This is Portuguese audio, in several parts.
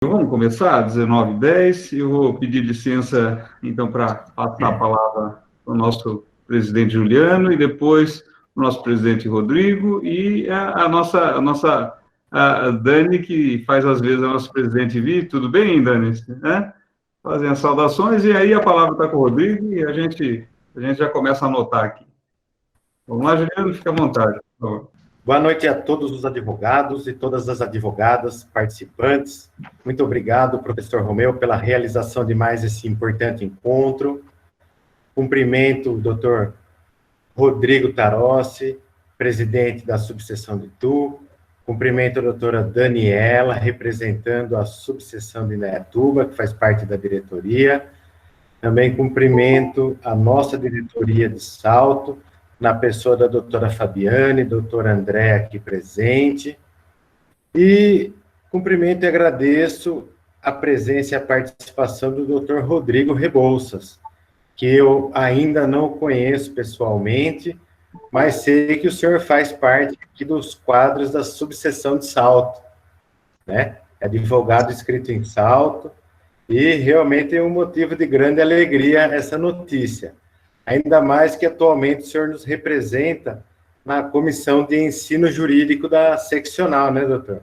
Vamos começar, 19h10. Eu vou pedir licença, então, para passar a palavra para o nosso presidente Juliano e depois o nosso presidente Rodrigo e a Dani, que faz às vezes a nossa presidente vir. Tudo bem, Dani? Fazem as saudações e aí a palavra está com o Rodrigo e a gente já começa a anotar aqui. Vamos lá, Juliano, fica à vontade, por favor. Boa noite a todos os advogados e todas as advogadas participantes. Muito obrigado, professor Romeu, pela realização de mais esse importante encontro. Cumprimento o doutor Rodrigo Tarossi, presidente da subseção de Itu. Cumprimento a doutora Daniela, representando a subseção de Indaiatuba, que faz parte da diretoria. Também cumprimento a nossa diretoria de Salto, na pessoa da doutora Fabiane, doutora André aqui presente, e cumprimento e agradeço a presença e a participação do doutor Rodrigo Rebouças, que eu ainda não conheço pessoalmente, mas sei que o senhor faz parte aqui dos quadros da subseção de Salto, né? É advogado inscrito em Salto, e realmente é um motivo de grande alegria essa notícia. Ainda mais que atualmente o senhor nos representa na comissão de ensino jurídico da seccional, né, doutor?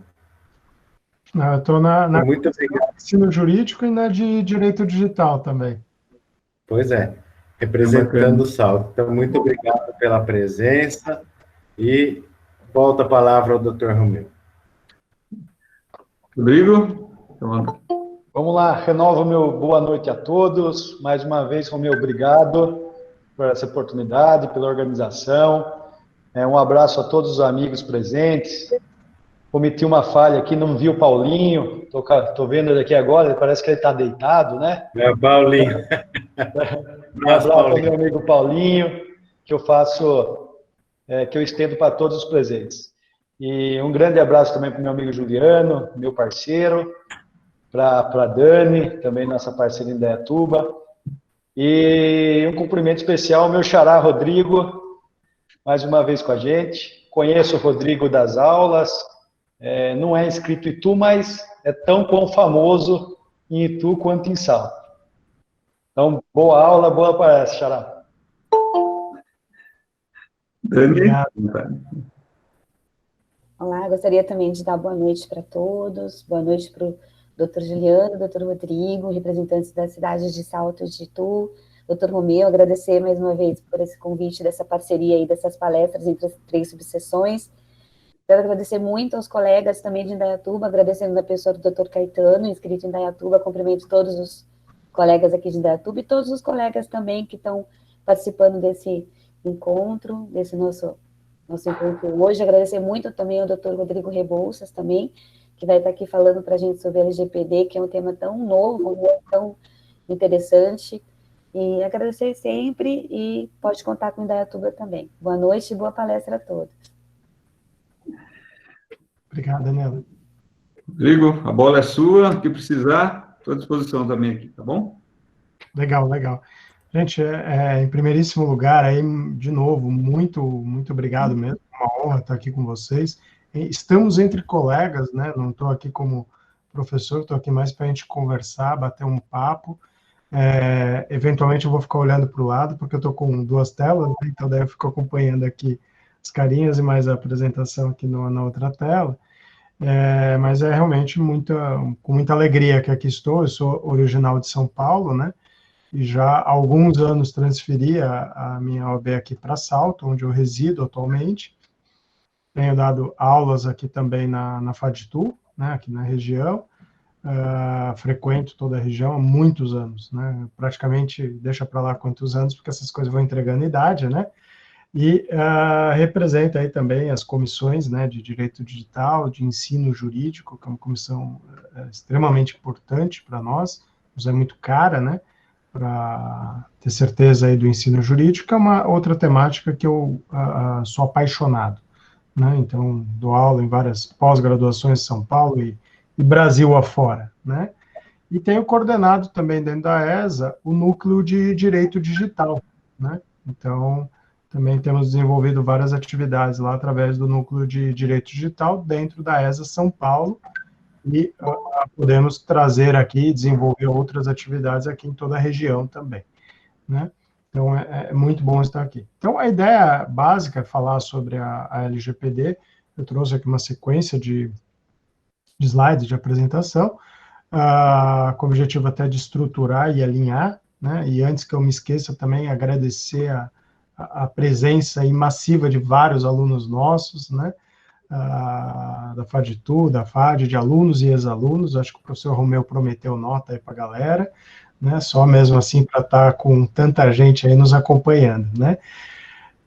Eu estou na muito obrigado. Ensino jurídico e na de direito digital também. Pois é, representando o Salto. Então, muito obrigado pela presença e volto a palavra ao doutor Romeu. Rodrigo? Vamos lá, renovo meu boa noite a todos. Mais uma vez, Romeu, obrigado por essa oportunidade, pela organização. Um abraço a todos os amigos presentes. Cometi uma falha aqui, não vi o Paulinho. Estou vendo ele aqui agora, parece que ele está deitado, né? É o Paulinho. Um abraço ao meu amigo Paulinho, que eu faço, que eu estendo para todos os presentes. E um grande abraço também para o meu amigo Juliano, meu parceiro, para a Dani, também nossa parceira em Indaiatuba. E um cumprimento especial ao meu xará Rodrigo, mais uma vez com a gente. Conheço o Rodrigo das aulas, não é inscrito em Itu, mas é tão famoso em Itu quanto em Salto. Então, boa aula, boa palestra, xará. Obrigado. Olá, gostaria também de dar boa noite para todos, boa noite para o doutor Juliano, doutor Rodrigo, representantes das cidades de Salto e de Itu, doutor Romeu, agradecer mais uma vez por esse convite, dessa parceria aí, dessas palestras entre as 3 subseções. Quero agradecer muito aos colegas também de Indaiatuba, agradecendo a pessoa do doutor Caetano, inscrito em Indaiatuba, cumprimento todos os colegas aqui de Indaiatuba e todos os colegas também que estão participando desse encontro, desse nosso encontro hoje. Agradecer muito também ao doutor Rodrigo Rebouças também, que vai estar aqui falando para a gente sobre LGPD, que é um tema tão novo, tão interessante, e agradecer sempre, e pode contar com o Indaiatuba também. Boa noite e boa palestra a todos. Obrigado, Daniela. Rodrigo, a bola é sua, o que precisar, estou à disposição também aqui, tá bom? Legal, legal. Gente, em primeiríssimo lugar, aí, de novo, muito obrigado mesmo, é uma honra estar aqui com vocês. Estamos entre colegas, né? Não estou aqui como professor, estou aqui mais para a gente conversar, bater um papo. Eventualmente eu vou ficar olhando para o lado, porque eu estou com 2 telas, né? Então daí eu fico acompanhando aqui as carinhas e mais a apresentação aqui na outra tela. Mas é realmente com muita alegria que aqui estou. Eu sou original de São Paulo, né? E já há alguns anos transferi a minha OAB aqui para Salto, onde eu resido atualmente. Tenho dado aulas aqui também na FADTU, né, aqui na região. Frequento toda a região há muitos anos, né? Praticamente, deixa para lá quantos anos, porque essas coisas vão entregando idade, né? E representa aí também as comissões, né, de direito digital, de ensino jurídico, que é uma comissão extremamente importante para nós, nos é muito cara, né? Para ter certeza aí do ensino jurídico, que é uma outra temática que eu sou apaixonado, né? Então, dou aula em várias pós-graduações em São Paulo e Brasil afora, né? E tenho coordenado também dentro da ESA o núcleo de direito digital, né? Então, também temos desenvolvido várias atividades lá através do núcleo de direito digital dentro da ESA São Paulo, e podemos trazer aqui, desenvolver outras atividades aqui em toda a região também, né? Então, é muito bom estar aqui. Então, a ideia básica é falar sobre a LGPD. Eu trouxe aqui uma sequência de slides de apresentação, com o objetivo até de estruturar e alinhar, né? E antes que eu me esqueça também, agradecer a presença aí massiva de vários alunos nossos, né? Da FADTU, da FAD, de alunos e ex-alunos. Acho que o professor Romeu prometeu nota aí para a galera, né? Só mesmo assim para estar com tanta gente aí nos acompanhando, né?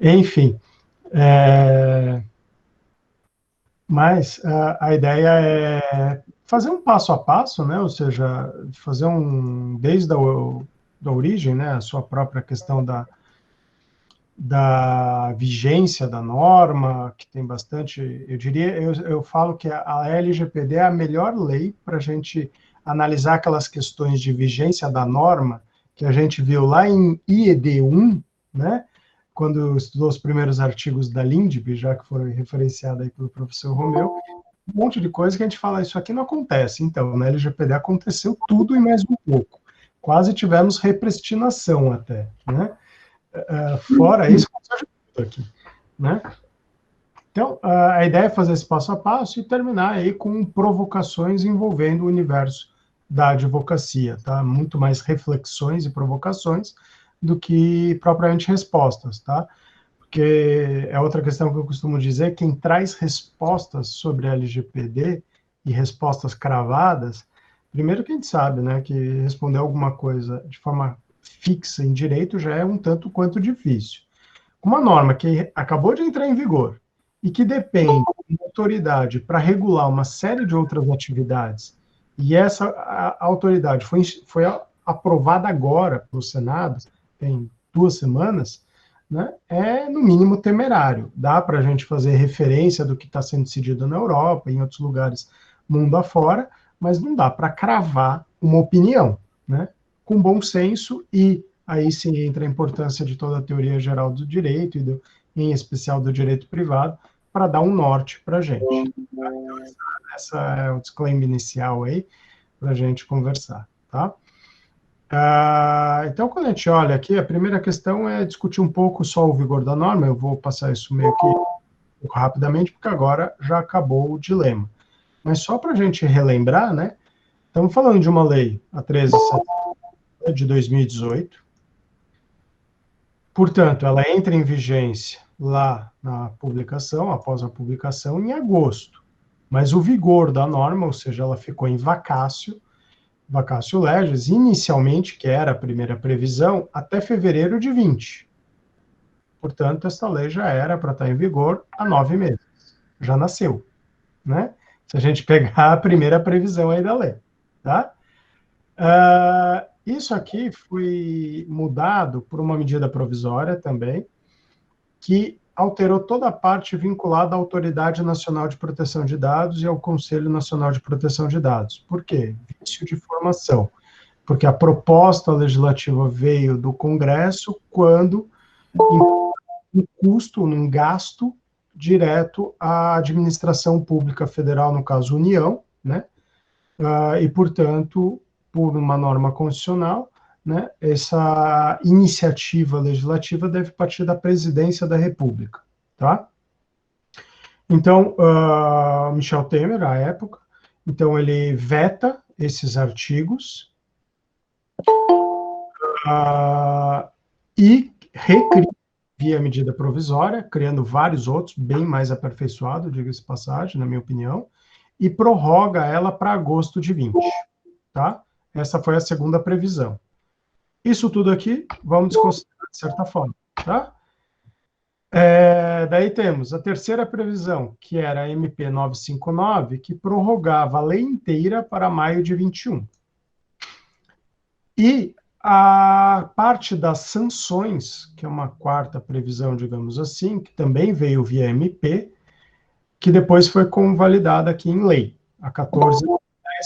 Enfim, mas a ideia é fazer um passo a passo, né? Ou seja, fazer desde da origem, né? A sua própria questão da vigência da norma, que tem bastante, eu falo que a LGPD é a melhor lei para a gente analisar aquelas questões de vigência da norma que a gente viu lá em IED1, né? Quando estudou os primeiros artigos da LINDB, já que foi referenciado aí pelo professor Romeu, um monte de coisa que a gente fala, isso aqui não acontece. Então, na LGPD aconteceu tudo e mais um pouco. Quase tivemos repristinação até, né? Fora isso, aqui, né? Então, a ideia é fazer esse passo a passo e terminar aí com provocações envolvendo o universo da advocacia, tá? Muito mais reflexões e provocações do que propriamente respostas, tá? Porque é outra questão que eu costumo dizer, quem traz respostas sobre a LGPD e respostas cravadas, primeiro que a gente sabe, né, que responder alguma coisa de forma fixa em direito já é um tanto quanto difícil. Uma norma que acabou de entrar em vigor e que depende de uma autoridade para regular uma série de outras atividades, e essa autoridade foi aprovada agora pelo Senado, tem 2 semanas, né, é no mínimo temerário. Dá para a gente fazer referência do que está sendo decidido na Europa, em outros lugares mundo afora, mas não dá para cravar uma opinião, né? Com bom senso, e aí sim entra a importância de toda a teoria geral do direito, e em especial do direito privado, para dar um norte para a gente. Então, essa é o disclaimer inicial aí, para a gente conversar, tá? Então, quando a gente olha aqui, a primeira questão é discutir um pouco só o vigor da norma. Eu vou passar isso meio que um pouco rapidamente, porque agora já acabou o dilema. Mas só para a gente relembrar, né? Estamos falando de uma lei, a 1370 de 2018. Portanto, ela entra em vigência lá na publicação, após a publicação, em agosto. Mas o vigor da norma, ou seja, ela ficou em vacácio legis, inicialmente, que era a primeira previsão, até fevereiro de 20. Portanto, essa lei já era para estar em vigor há 9 meses. Já nasceu, né? Se a gente pegar a primeira previsão aí da lei, tá? Isso aqui foi mudado por uma medida provisória também, que alterou toda a parte vinculada à Autoridade Nacional de Proteção de Dados e ao Conselho Nacional de Proteção de Dados. Por quê? Vício de formação. Porque a proposta legislativa veio do Congresso quando um custo, um gasto direto à administração pública federal, no caso União, né? E, portanto, por uma norma constitucional, né, essa iniciativa legislativa deve partir da presidência da República, tá? Então, Michel Temer, à época, então ele veta esses artigos e recria via medida provisória, criando vários outros, bem mais aperfeiçoados, diga-se de passagem, na minha opinião, e prorroga ela para agosto de 20, tá? Essa foi a segunda previsão. Isso tudo aqui, vamos desconsiderar de certa forma, tá? Daí temos a terceira previsão, que era a MP 959, que prorrogava a lei inteira para maio de 21. E a parte das sanções, que é uma quarta previsão, digamos assim, que também veio via MP, que depois foi convalidada aqui em lei, a 1410,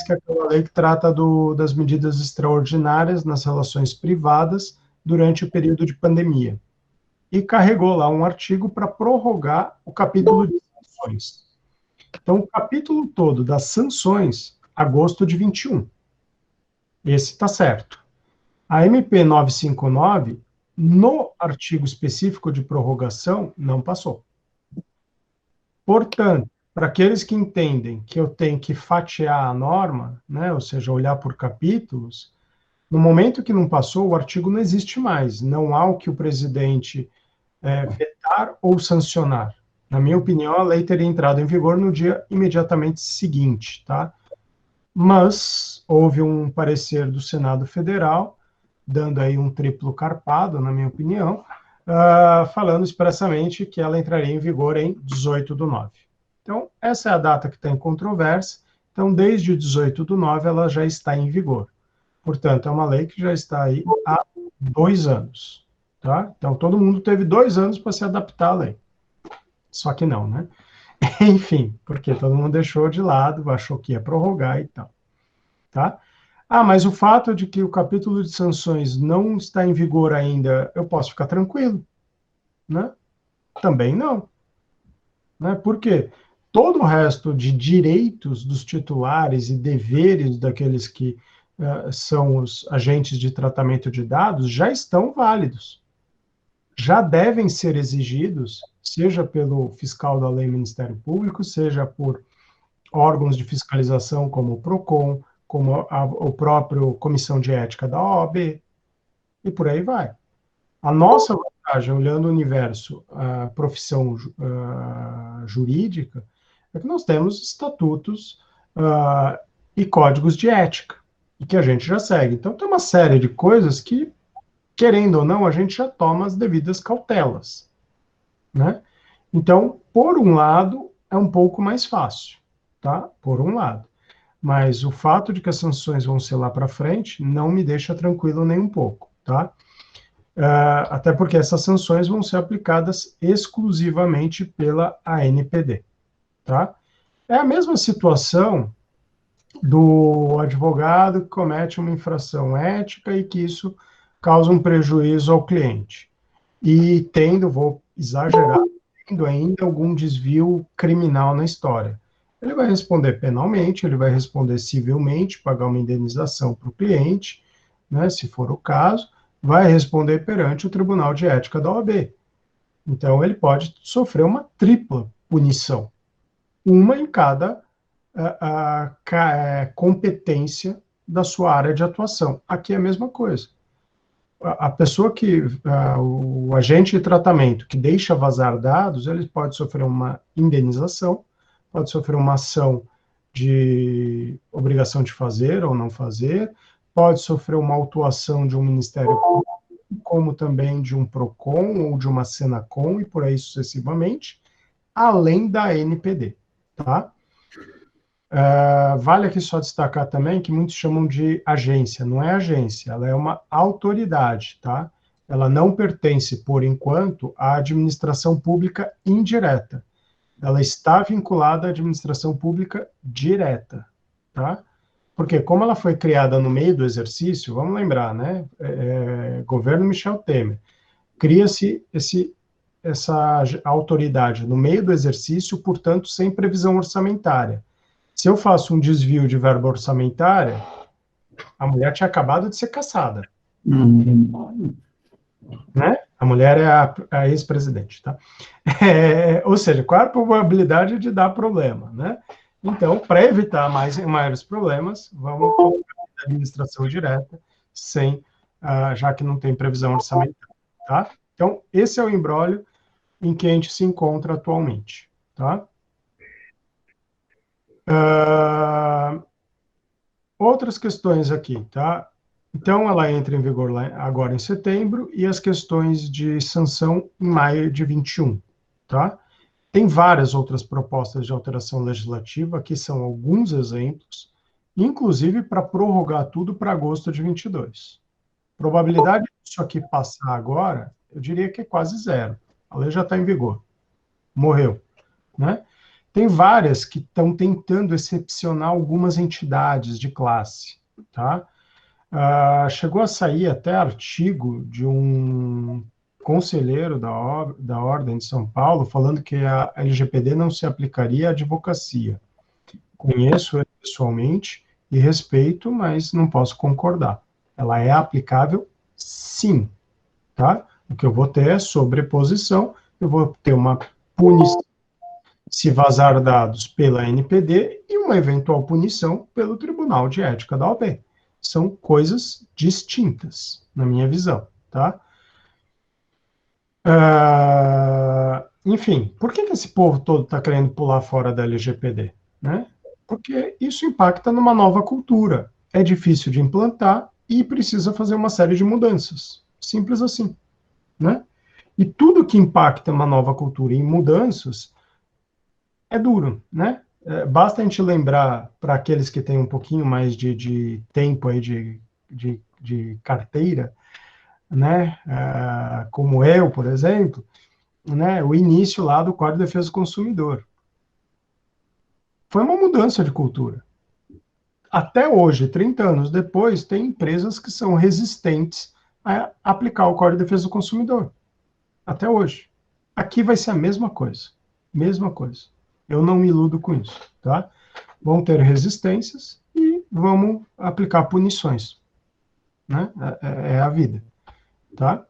que é aquela lei que trata das medidas extraordinárias nas relações privadas durante o período de pandemia. E carregou lá um artigo para prorrogar o capítulo de sanções. Então, o capítulo todo das sanções agosto de 21. Esse está certo. A MP 959, no artigo específico de prorrogação, não passou. Portanto, para aqueles que entendem que eu tenho que fatiar a norma, né, ou seja, olhar por capítulos, no momento que não passou, o artigo não existe mais. Não há o que o presidente vetar ou sancionar. Na minha opinião, a lei teria entrado em vigor no dia imediatamente seguinte, tá? Mas houve um parecer do Senado Federal, dando aí um triplo carpado, na minha opinião, falando expressamente que ela entraria em vigor em 18/9. Então, essa é a data que está em controvérsia. Então, desde 18/9, ela já está em vigor. Portanto, é uma lei que já está aí há 2 anos. Tá? Então, todo mundo teve 2 anos para se adaptar à lei. Só que não, né? Enfim, porque todo mundo deixou de lado, achou que ia prorrogar e tal. Tá? Mas o fato de que o capítulo de sanções não está em vigor ainda, eu posso ficar tranquilo? Né? Também não. Né? Por quê? Todo o resto de direitos dos titulares e deveres daqueles que são os agentes de tratamento de dados já estão válidos. Já devem ser exigidos, seja pelo fiscal da lei Ministério Público, seja por órgãos de fiscalização como o PROCON, como o próprio Comissão de Ética da OAB, e por aí vai. A nossa vantagem, olhando o universo, a profissão jurídica, é que nós temos estatutos e códigos de ética, e que a gente já segue. Então, tem uma série de coisas que, querendo ou não, a gente já toma as devidas cautelas, né? Então, por um lado, é um pouco mais fácil, tá? Por um lado. Mas o fato de que as sanções vão ser lá para frente não me deixa tranquilo nem um pouco, tá? Até porque essas sanções vão ser aplicadas exclusivamente pela ANPD, tá? É a mesma situação do advogado que comete uma infração ética e que isso causa um prejuízo ao cliente. E vou exagerar, tendo ainda algum desvio criminal na história. Ele vai responder penalmente, ele vai responder civilmente, pagar uma indenização para o cliente, né, se for o caso, vai responder perante o Tribunal de Ética da OAB. Então, ele pode sofrer uma tripla punição, uma em cada competência da sua área de atuação. Aqui é a mesma coisa. A pessoa o agente de tratamento que deixa vazar dados, ele pode sofrer uma indenização, pode sofrer uma ação de obrigação de fazer ou não fazer, pode sofrer uma autuação de um Ministério Público, como também de um PROCON ou de uma SENACOM, e por aí sucessivamente, além da NPD, tá? Vale aqui só destacar também que muitos chamam de agência. Não é agência, ela é uma autoridade, tá? Ela não pertence, por enquanto, à administração pública indireta. Ela está vinculada à administração pública direta, tá? Porque como ela foi criada no meio do exercício, vamos lembrar, né? Governo Michel Temer, cria-se essa autoridade no meio do exercício, portanto, sem previsão orçamentária. Se eu faço um desvio de verba orçamentária, a mulher tinha acabado de ser cassada. Né? A mulher é a ex-presidente, tá? Ou seja, qual é a probabilidade de dar problema, né? Então, para evitar maiores problemas, vamos colocar a administração direta, já que não tem previsão orçamentária, tá? Então, esse é o imbróglio em que a gente se encontra atualmente, tá? Outras questões aqui, tá? Então, ela entra em vigor agora em setembro, e as questões de sanção em maio de 21, tá? Tem várias outras propostas de alteração legislativa, aqui são alguns exemplos, inclusive para prorrogar tudo para agosto de 22. Probabilidade disso aqui passar agora, eu diria que é quase zero. A lei já está em vigor. Morreu, né? Tem várias que estão tentando excepcionar algumas entidades de classe, tá? Chegou a sair até artigo de um conselheiro da Ordem de São Paulo falando que a LGPD não se aplicaria à advocacia. Conheço ele pessoalmente, e respeito, mas não posso concordar. Ela é aplicável, sim, tá? O que eu vou ter é sobreposição, eu vou ter uma punição se vazar dados pela NPD e uma eventual punição pelo Tribunal de Ética da OAB. São coisas distintas, na minha visão, tá? Enfim, por que esse povo todo está querendo pular fora da LGPD? Né? Porque isso impacta numa nova cultura. É difícil de implantar e precisa fazer uma série de mudanças. Simples assim. Né? E tudo que impacta uma nova cultura em mudanças é duro, né? Basta a gente lembrar, para aqueles que têm um pouquinho mais de tempo aí de carteira, né? Como eu, por exemplo, né? O início lá do Código de Defesa do Consumidor. Foi uma mudança de cultura. Até hoje, 30 anos depois, tem empresas que são resistentes a aplicar o Código de Defesa do Consumidor. Até hoje. Aqui vai ser a mesma coisa. Mesma coisa. Eu não me iludo com isso, tá? Vão ter resistências e vamos aplicar punições, né? É a vida, tá?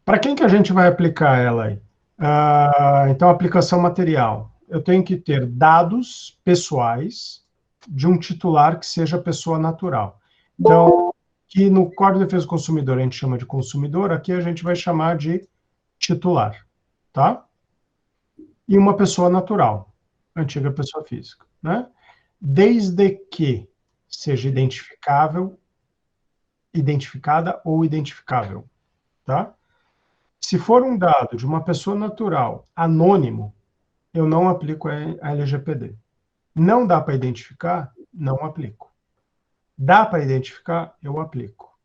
Para quem que a gente vai aplicar ela aí? Então, aplicação material. Eu tenho que ter dados pessoais de um titular que seja pessoa natural. Então, que no Código de Defesa do Consumidor a gente chama de consumidor, aqui a gente vai chamar de titular, tá? E uma pessoa natural, antiga pessoa física, né? Desde que seja identificável, identificada ou identificável, tá? Se for um dado de uma pessoa natural anônimo, eu não aplico a LGPD. Não dá para identificar? Não aplico. Dá para identificar? Eu aplico.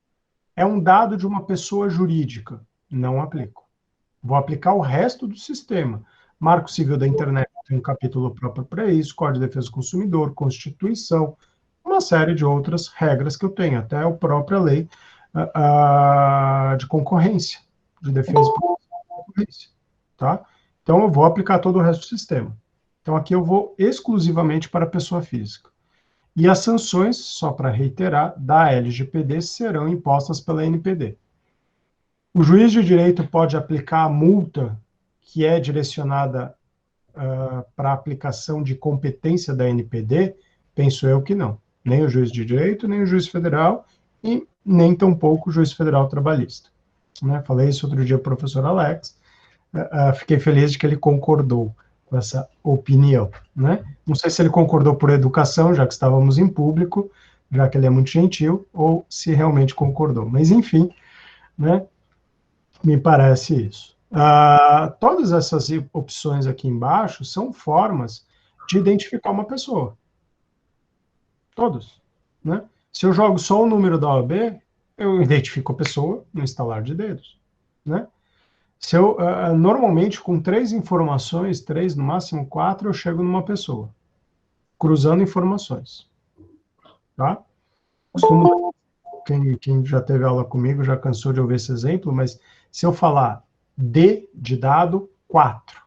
É um dado de uma pessoa jurídica? Não aplico. Vou aplicar o resto do sistema. Marco Civil da Internet tem um capítulo próprio para isso, Código de Defesa do Consumidor, Constituição, uma série de outras regras que eu tenho, até a própria lei de concorrência, de defesa da concorrência, tá? Então, eu vou aplicar todo o resto do sistema. Então, aqui eu vou exclusivamente para a pessoa física. E as sanções, só para reiterar, da LGPD serão impostas pela NPD. O juiz de direito pode aplicar a multa que é direcionada para a aplicação de competência da NPD? Penso eu que não. Nem o juiz de direito, nem o juiz federal e nem tampouco o juiz federal trabalhista. Né? Falei isso outro dia para o professor Alex, fiquei feliz de que ele concordou com essa opinião. Né? Não sei se ele concordou por educação, já que estávamos em público, já que ele é muito gentil, ou se realmente concordou. Mas, enfim, né? Me parece isso. Todas essas opções aqui embaixo são formas de identificar uma pessoa. Todos. Né? Se eu jogo só o número da OAB, eu identifico a pessoa no estalar de dedos. Né? Se eu, normalmente, com 3 informações, 3, no máximo 4, eu chego numa pessoa, cruzando informações. Tá? Costumo, quem já teve aula comigo já cansou de ouvir esse exemplo, mas se eu falar D de dado 4,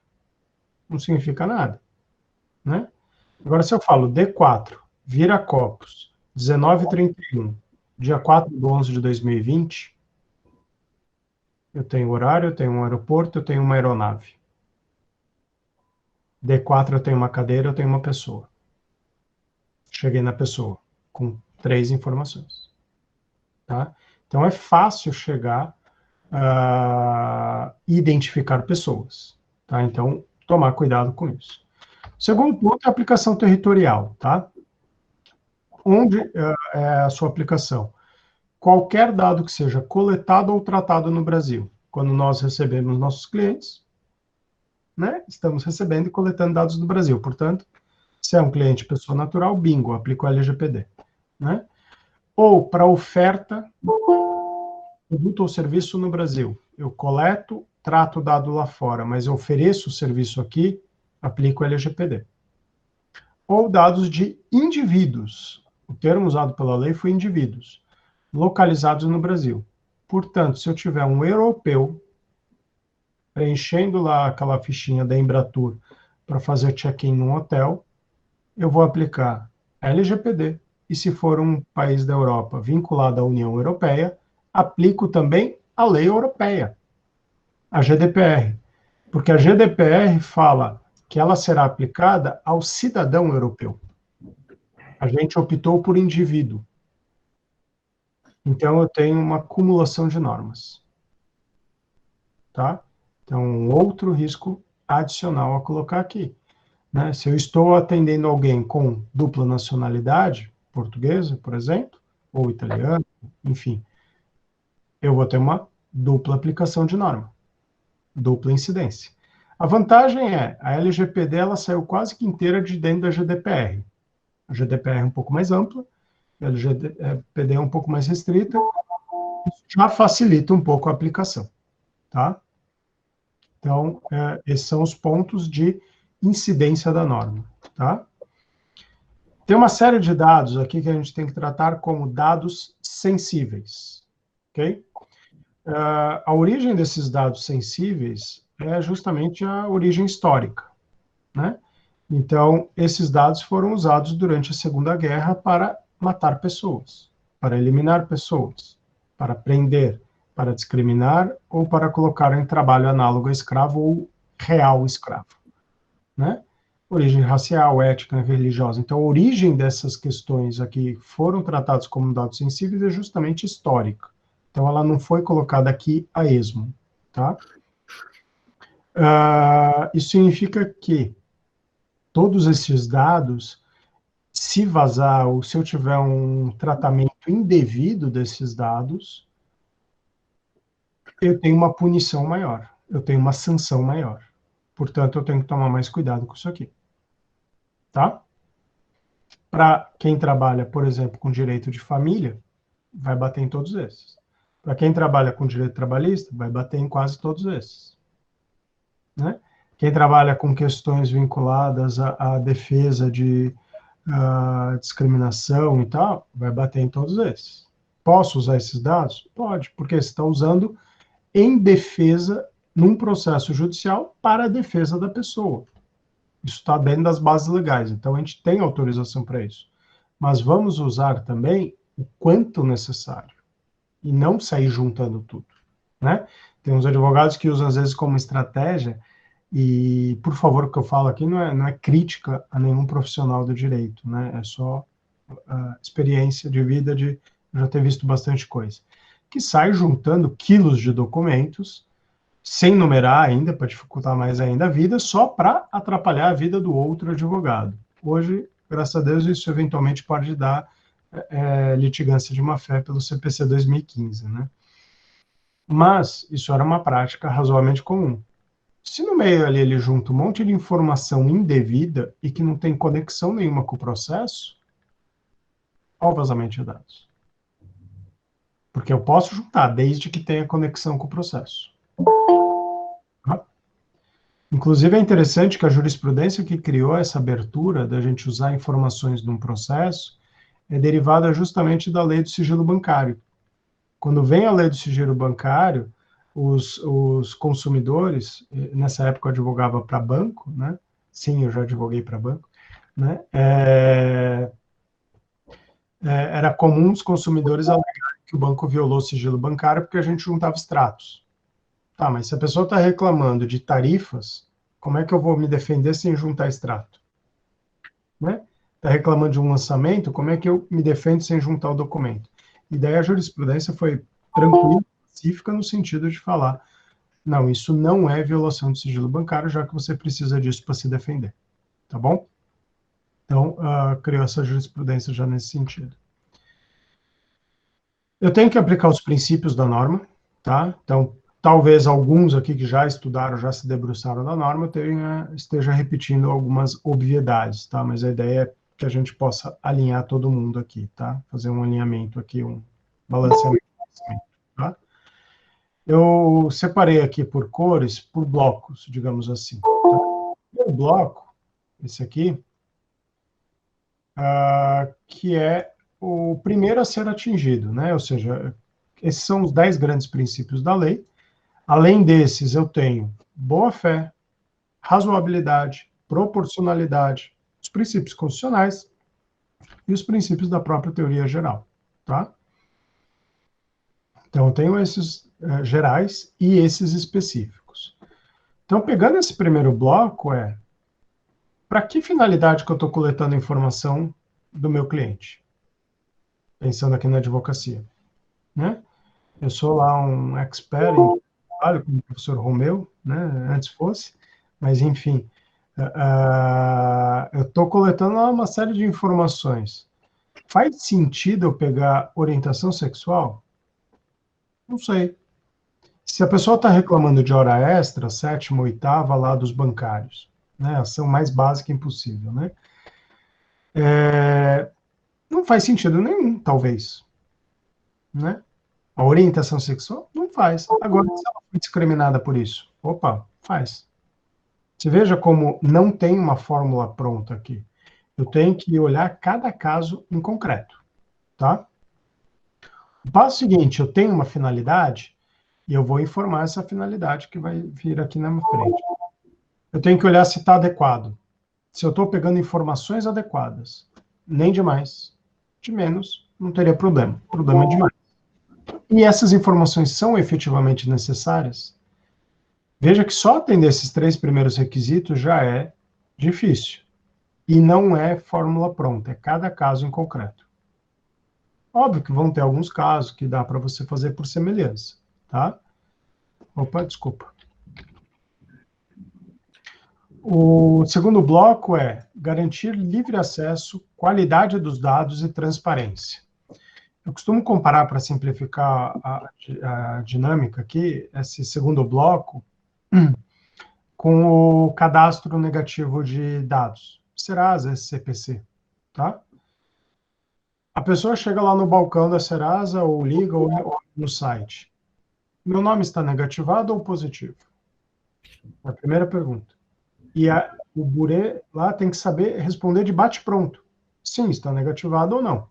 não significa nada. Né? Agora, se eu falo D4, Viracopos, 19h31, dia 4/11/2020, eu tenho horário, eu tenho um aeroporto, eu tenho uma aeronave. D4, eu tenho uma cadeira, eu tenho uma pessoa. Cheguei na pessoa, com 3 informações. Tá? Então, é fácil chegar identificar pessoas. Tá? Então, tomar cuidado com isso. O segundo ponto é a aplicação territorial. Tá? Onde é a sua aplicação? Qualquer dado que seja coletado ou tratado no Brasil. Quando nós recebemos nossos clientes, né, estamos recebendo e coletando dados do Brasil. Portanto, se é um cliente pessoa natural, bingo, aplico o LGPD. Né? Ou para oferta, produto ou serviço no Brasil. Eu coleto, trato o dado lá fora, mas eu ofereço o serviço aqui, aplico o LGPD. Ou dados de indivíduos. O termo usado pela lei foi indivíduos, localizados no Brasil. Portanto, se eu tiver um europeu preenchendo lá aquela fichinha da Embratur para fazer check-in num hotel, eu vou aplicar LGPD e se for um país da Europa vinculado à União Europeia, aplico também a lei europeia, a GDPR, porque a GDPR fala que ela será aplicada ao cidadão europeu. A gente optou por indivíduo. Então, eu tenho uma acumulação de normas. Tá? Então, outro risco adicional a colocar aqui. Né? Se eu estou atendendo alguém com dupla nacionalidade, portuguesa, por exemplo, ou italiana, enfim, eu vou ter uma dupla aplicação de norma, dupla incidência. A vantagem é, a LGPD ela saiu quase que inteira de dentro da GDPR. A GDPR é um pouco mais ampla, a LGPD é um pouco mais restrita, isso já facilita um pouco a aplicação, tá? Então, esses são os pontos de incidência da norma, tá? Tem uma série de dados aqui que a gente tem que tratar como dados sensíveis, ok? A origem desses dados sensíveis é justamente a origem histórica, né? Então, esses dados foram usados durante a Segunda Guerra para matar pessoas, para eliminar pessoas, para prender, para discriminar ou para colocar em trabalho análogo a escravo ou real escravo, né? Origem racial, étnica, religiosa. Então, a origem dessas questões aqui foram tratadas como dados sensíveis é justamente histórica. Então, ela não foi colocada aqui a esmo, tá? Isso significa que todos esses dados, se vazar ou se eu tiver um tratamento indevido desses dados, eu tenho uma punição maior, eu tenho uma sanção maior. Portanto, eu tenho que tomar mais cuidado com isso aqui. Tá? Para quem trabalha, por exemplo, com direito de família, vai bater em todos esses. Para quem trabalha com direito trabalhista, vai bater em quase todos esses. Né? Quem trabalha com questões vinculadas à defesa de discriminação e tal, vai bater em todos esses. Posso usar esses dados? Pode, porque você está usando em defesa, num processo judicial, para a defesa da pessoa. Isso está dentro das bases legais, então a gente tem autorização para isso. Mas vamos usar também o quanto necessário, e não sair juntando tudo. Né? Tem uns advogados que usam, às vezes, como estratégia, e, por favor, o que eu falo aqui não é crítica a nenhum profissional do direito, né? É só experiência de vida de já ter visto bastante coisa. Que sai juntando quilos de documentos, sem numerar ainda, para dificultar mais ainda a vida, só para atrapalhar a vida do outro advogado. Hoje, graças a Deus, isso eventualmente pode dar litigância de má-fé pelo CPC 2015, né? Mas isso era uma prática razoavelmente comum. Se no meio ali ele junta um monte de informação indevida e que não tem conexão nenhuma com o processo, olha o vazamento de dados. Porque eu posso juntar, desde que tenha conexão com o processo. Inclusive, é interessante que a jurisprudência que criou essa abertura da gente usar informações de um processo é derivada justamente da lei do sigilo bancário. Quando vem a lei do sigilo bancário, os consumidores, nessa época eu advogava para banco, né? Sim, eu já advoguei para banco, né? Era comum os consumidores alegarem que o banco violou o sigilo bancário porque a gente juntava extratos. Tá, mas se a pessoa está reclamando de tarifas, como é que eu vou me defender sem juntar extrato? Né? Está reclamando de um lançamento, como é que eu me defendo sem juntar o documento? E daí a jurisprudência foi tranquila, pacífica, no sentido de falar, não, isso não é violação de sigilo bancário, já que você precisa disso para se defender. Tá bom? Então, criou essa jurisprudência já nesse sentido. Eu tenho que aplicar os princípios da norma, tá? Então, talvez alguns aqui que já estudaram, já se debruçaram da norma, esteja repetindo algumas obviedades, tá? Mas a ideia é que a gente possa alinhar todo mundo aqui, tá? Fazer um alinhamento aqui, um balanceamento, tá? Eu separei aqui por cores, por blocos, digamos assim. Tá? O bloco, esse aqui, que é o primeiro a ser atingido, né? Ou seja, esses são os 10 grandes princípios da lei. Além desses, eu tenho boa-fé, razoabilidade, proporcionalidade, os princípios constitucionais, e os princípios da própria teoria geral, tá? Então, eu tenho esses gerais e esses específicos. Então, pegando esse primeiro bloco, para que finalidade que eu estou coletando informação do meu cliente? Pensando aqui na advocacia, né? Eu sou lá um expert em trabalho, como o professor Romeu, né? Antes fosse, mas enfim, eu estou coletando uma série de informações. Faz sentido eu pegar orientação sexual? Não sei. Se a pessoa está reclamando de hora extra, 7ª, 8ª lá dos bancários, né? Ação mais básica impossível, né? Não faz sentido nenhum, talvez, né? A orientação sexual não faz. Agora, se ela foi discriminada por isso, opa, faz. Você veja como não tem uma fórmula pronta aqui. Eu tenho que olhar cada caso em concreto, tá? O passo seguinte, eu tenho uma finalidade e eu vou informar essa finalidade que vai vir aqui na minha frente. Eu tenho que olhar se está adequado. Se eu estou pegando informações adequadas, nem de mais, de menos, não teria problema. O problema é demais. E essas informações são efetivamente necessárias? Veja que só atender esses 3 primeiros requisitos já é difícil. E não é fórmula pronta, é cada caso em concreto. Óbvio que vão ter alguns casos que dá para você fazer por semelhança, tá? Opa, desculpa. O segundo bloco é garantir livre acesso, qualidade dos dados e transparência. Eu costumo comparar, para simplificar a dinâmica aqui, esse segundo bloco, com o cadastro negativo de dados, Serasa, SCPC, tá? A pessoa chega lá no balcão da Serasa, ou liga, ou no site. Meu nome está negativado ou positivo? É a primeira pergunta. E o Burê lá tem que saber responder de bate-pronto. Sim, está negativado ou não.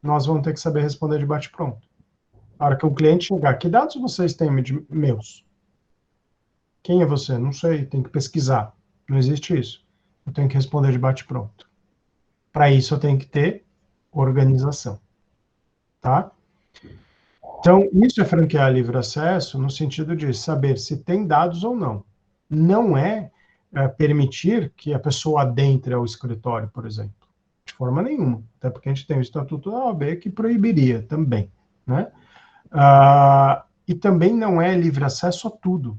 Nós vamos ter que saber responder de bate-pronto. Na hora que o cliente chegar, que dados vocês têm meus? Quem é você? Não sei, tem que pesquisar. Não existe isso. Eu tenho que responder de bate-pronto. Para isso, eu tenho que ter organização. Tá? Então, isso é franquear livre acesso no sentido de saber se tem dados ou não. Não é permitir que a pessoa adentre ao escritório, por exemplo. De forma nenhuma. Até porque a gente tem o Estatuto da OAB que proibiria também, né? E também não é livre acesso a tudo.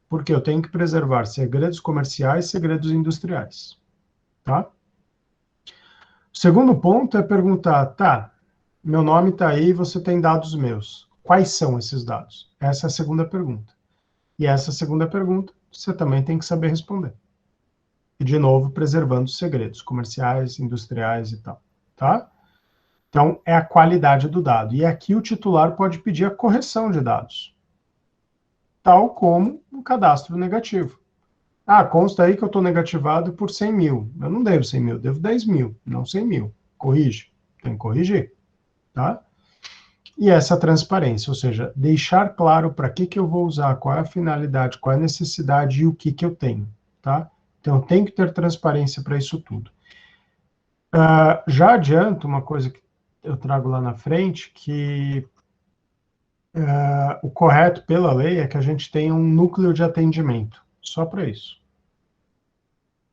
Porque eu tenho que preservar segredos comerciais e segredos industriais. Tá? O segundo ponto é perguntar, tá, meu nome está aí, você tem dados meus. Quais são esses dados? Essa é a segunda pergunta. E essa segunda pergunta, você também tem que saber responder. E, de novo, preservando os segredos comerciais, industriais e tal, tá? Então, é a qualidade do dado. E aqui o titular pode pedir a correção de dados, tal como um cadastro negativo. Consta aí que eu estou negativado por 100 mil. Eu não devo 100 mil, devo 10 mil, não 100 mil. Corrige. Tem que corrigir, tá? E essa transparência, ou seja, deixar claro para que eu vou usar, qual é a finalidade, qual é a necessidade e o que eu tenho, tá? Então, tem que ter transparência para isso tudo. Já adianto uma coisa que eu trago lá na frente, que o correto pela lei é que a gente tenha um núcleo de atendimento, só para isso.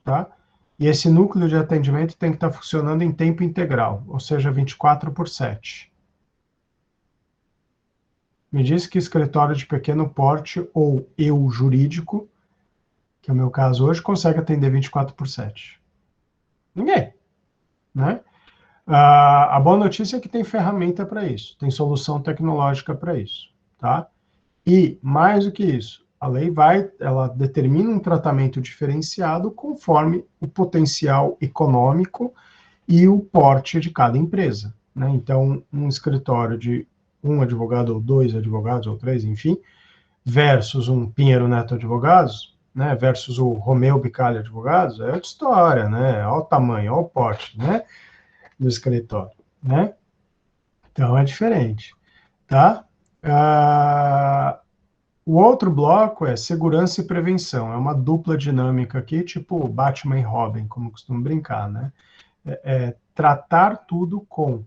Tá? E esse núcleo de atendimento tem que estar funcionando em tempo integral, ou seja, 24/7. Me diz que escritório de pequeno porte ou eu jurídico, que é o meu caso hoje, consegue atender 24/7. Ninguém, né? A boa notícia é que tem ferramenta para isso, tem solução tecnológica para isso, tá? E, mais do que isso, a lei ela determina um tratamento diferenciado conforme o potencial econômico e o porte de cada empresa, né? Então, um escritório de um advogado ou 2 advogados ou 3, enfim, versus um Pinheiro Neto Advogados, né, versus o Romeu Bicalho Advogados, é outra história, né? Olha o tamanho, olha o porte, né, do escritório, né? Então, é diferente, tá? O outro bloco é segurança e prevenção. É uma dupla dinâmica aqui, tipo Batman e Robin, como costumo brincar, né? tratar tudo com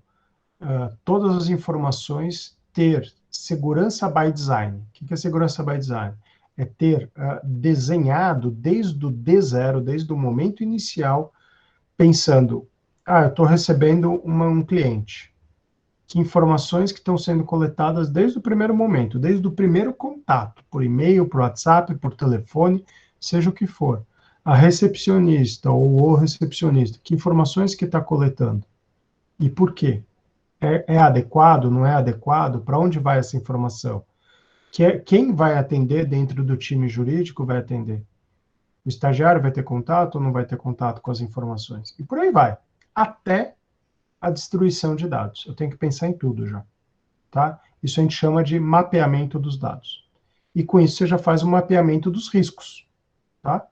todas as informações, ter segurança by design. O que é segurança by design? É ter desenhado desde o D0, desde o momento inicial, pensando, eu estou recebendo um cliente. Que informações que estão sendo coletadas desde o primeiro momento, desde o primeiro contato, por e-mail, por WhatsApp, por telefone, seja o que for. A recepcionista ou o recepcionista, que informações que está coletando? E por quê? É adequado, não é adequado? Para onde vai essa informação? Quem vai atender dentro do time jurídico vai atender? O estagiário vai ter contato ou não vai ter contato com as informações? E por aí vai. Até a destruição de dados. Eu tenho que pensar em tudo já. Tá? Isso a gente chama de mapeamento dos dados. E com isso você já faz o mapeamento dos riscos. Tá?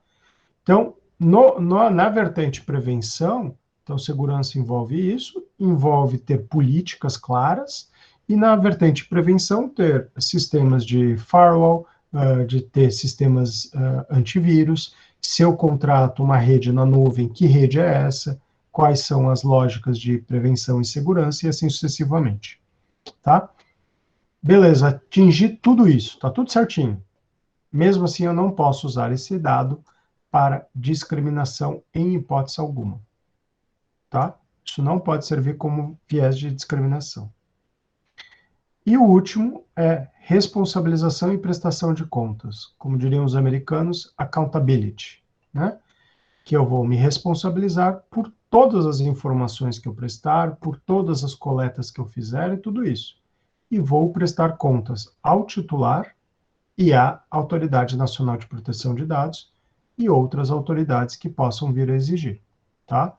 Então, na vertente prevenção, então segurança envolve isso, envolve ter políticas claras, e na vertente prevenção ter sistemas de firewall, de ter sistemas antivírus, se eu contrato uma rede na nuvem, que rede é essa? Quais são as lógicas de prevenção e segurança, e assim sucessivamente. Tá? Beleza, atingi tudo isso, tá tudo certinho. Mesmo assim, eu não posso usar esse dado para discriminação em hipótese alguma. Tá? Isso não pode servir como viés de discriminação. E o último é responsabilização e prestação de contas. Como diriam os americanos, accountability, né? Que eu vou me responsabilizar por todas as informações que eu prestar, por todas as coletas que eu fizer e tudo isso. E vou prestar contas ao titular e à Autoridade Nacional de Proteção de Dados e outras autoridades que possam vir a exigir, tá?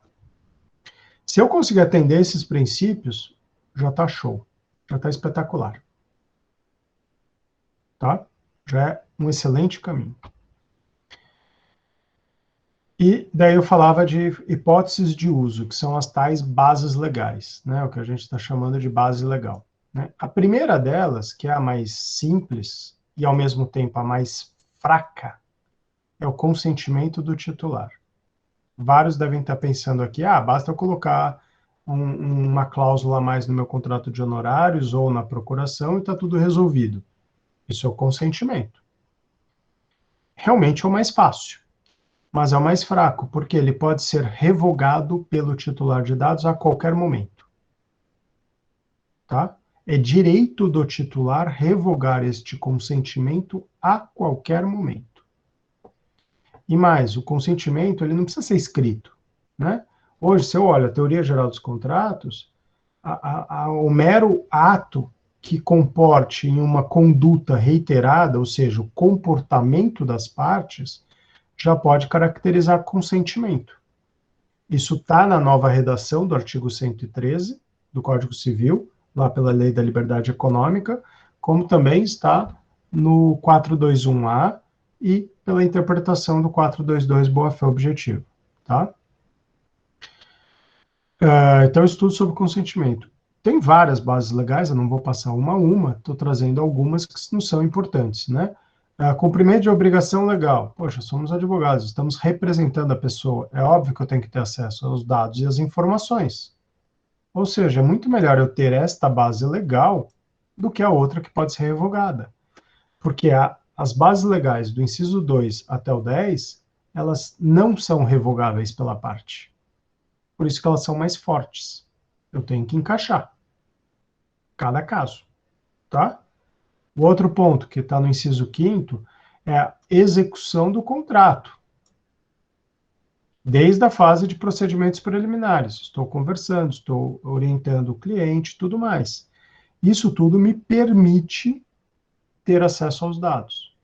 Se eu conseguir atender esses princípios, já está show, já está espetacular, tá? Já é um excelente caminho. E daí eu falava de hipóteses de uso, que são as tais bases legais, né? O que a gente está chamando de base legal, né? A primeira delas, que é a mais simples e ao mesmo tempo a mais fraca, é o consentimento do titular. Vários devem estar pensando aqui, basta eu colocar uma cláusula a mais no meu contrato de honorários ou na procuração e está tudo resolvido. Isso é o consentimento. Realmente é o mais fácil, mas é o mais fraco, porque ele pode ser revogado pelo titular de dados a qualquer momento. Tá? É direito do titular revogar este consentimento a qualquer momento. E mais, o consentimento ele não precisa ser escrito, né? Hoje, se eu olho a teoria geral dos contratos, o mero ato que comporte em uma conduta reiterada, ou seja, o comportamento das partes, já pode caracterizar consentimento. Isso está na nova redação do artigo 113 do Código Civil, lá pela Lei da Liberdade Econômica, como também está no 421A e pela interpretação do 422 boa-fé objetiva, tá? Então, estudo sobre consentimento. Tem várias bases legais, eu não vou passar uma a uma, estou trazendo algumas que não são importantes, né? Cumprimento de obrigação legal. Poxa, somos advogados, estamos representando a pessoa. É óbvio que eu tenho que ter acesso aos dados e às informações. Ou seja, é muito melhor eu ter esta base legal do que a outra que pode ser revogada. Porque as bases legais do inciso 2 até o 10, elas não são revogáveis pela parte. Por isso que elas são mais fortes. Eu tenho que encaixar cada caso, tá? O outro ponto, que está no inciso 5º, é a execução do contrato. Desde a fase de procedimentos preliminares. Estou conversando, estou orientando o cliente, tudo mais. Isso tudo me permite ter acesso aos dados.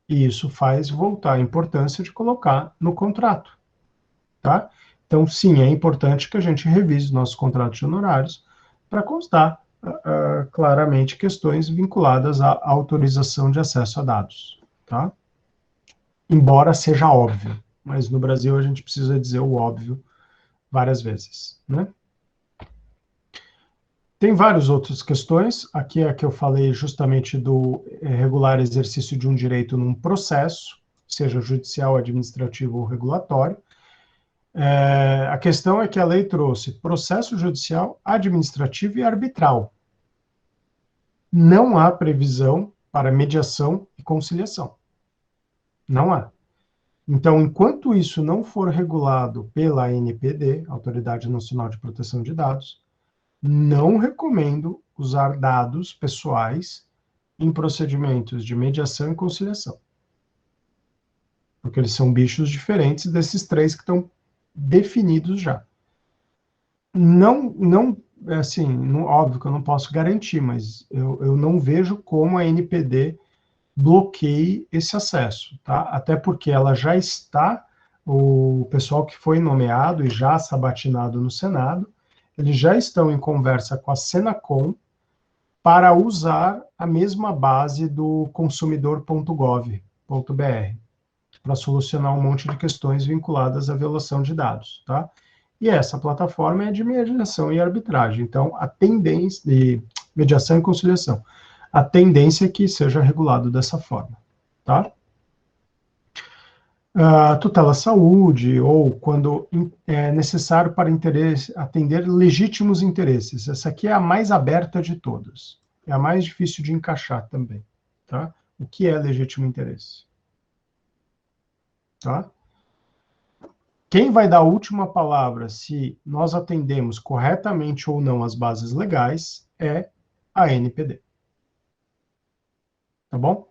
E isso faz voltar a importância de colocar no contrato, tá? Então, sim, é importante que a gente revise os nossos contratos de honorários para constar claramente questões vinculadas à autorização de acesso a dados, tá? Embora seja óbvio, mas no Brasil a gente precisa dizer o óbvio várias vezes, né? Tem várias outras questões, aqui é a que eu falei justamente do regular exercício de um direito num processo, seja judicial, administrativo ou regulatório. A questão é que a lei trouxe processo judicial, administrativo e arbitral. Não há previsão para mediação e conciliação. Não há. Então, enquanto isso não for regulado pela ANPD, Autoridade Nacional de Proteção de Dados, não recomendo usar dados pessoais em procedimentos de mediação e conciliação. Porque eles são bichos diferentes desses três que estão definidos já. Não, assim, óbvio que eu não posso garantir, mas eu não vejo como a ANPD bloqueie esse acesso, tá? Até porque ela já está, o pessoal que foi nomeado e já sabatinado no Senado, eles já estão em conversa com a Senacom para usar a mesma base do consumidor.gov.br para solucionar um monte de questões vinculadas à violação de dados, tá? E essa plataforma é de mediação e arbitragem, então a tendência de mediação e conciliação, a tendência é que seja regulado dessa forma, tá? Tutela saúde, ou quando é necessário para atender legítimos interesses. Essa aqui é a mais aberta de todas. É a mais difícil de encaixar também, tá? O que é legítimo interesse? Tá? Quem vai dar a última palavra se nós atendemos corretamente ou não as bases legais é a ANPD. Tá bom?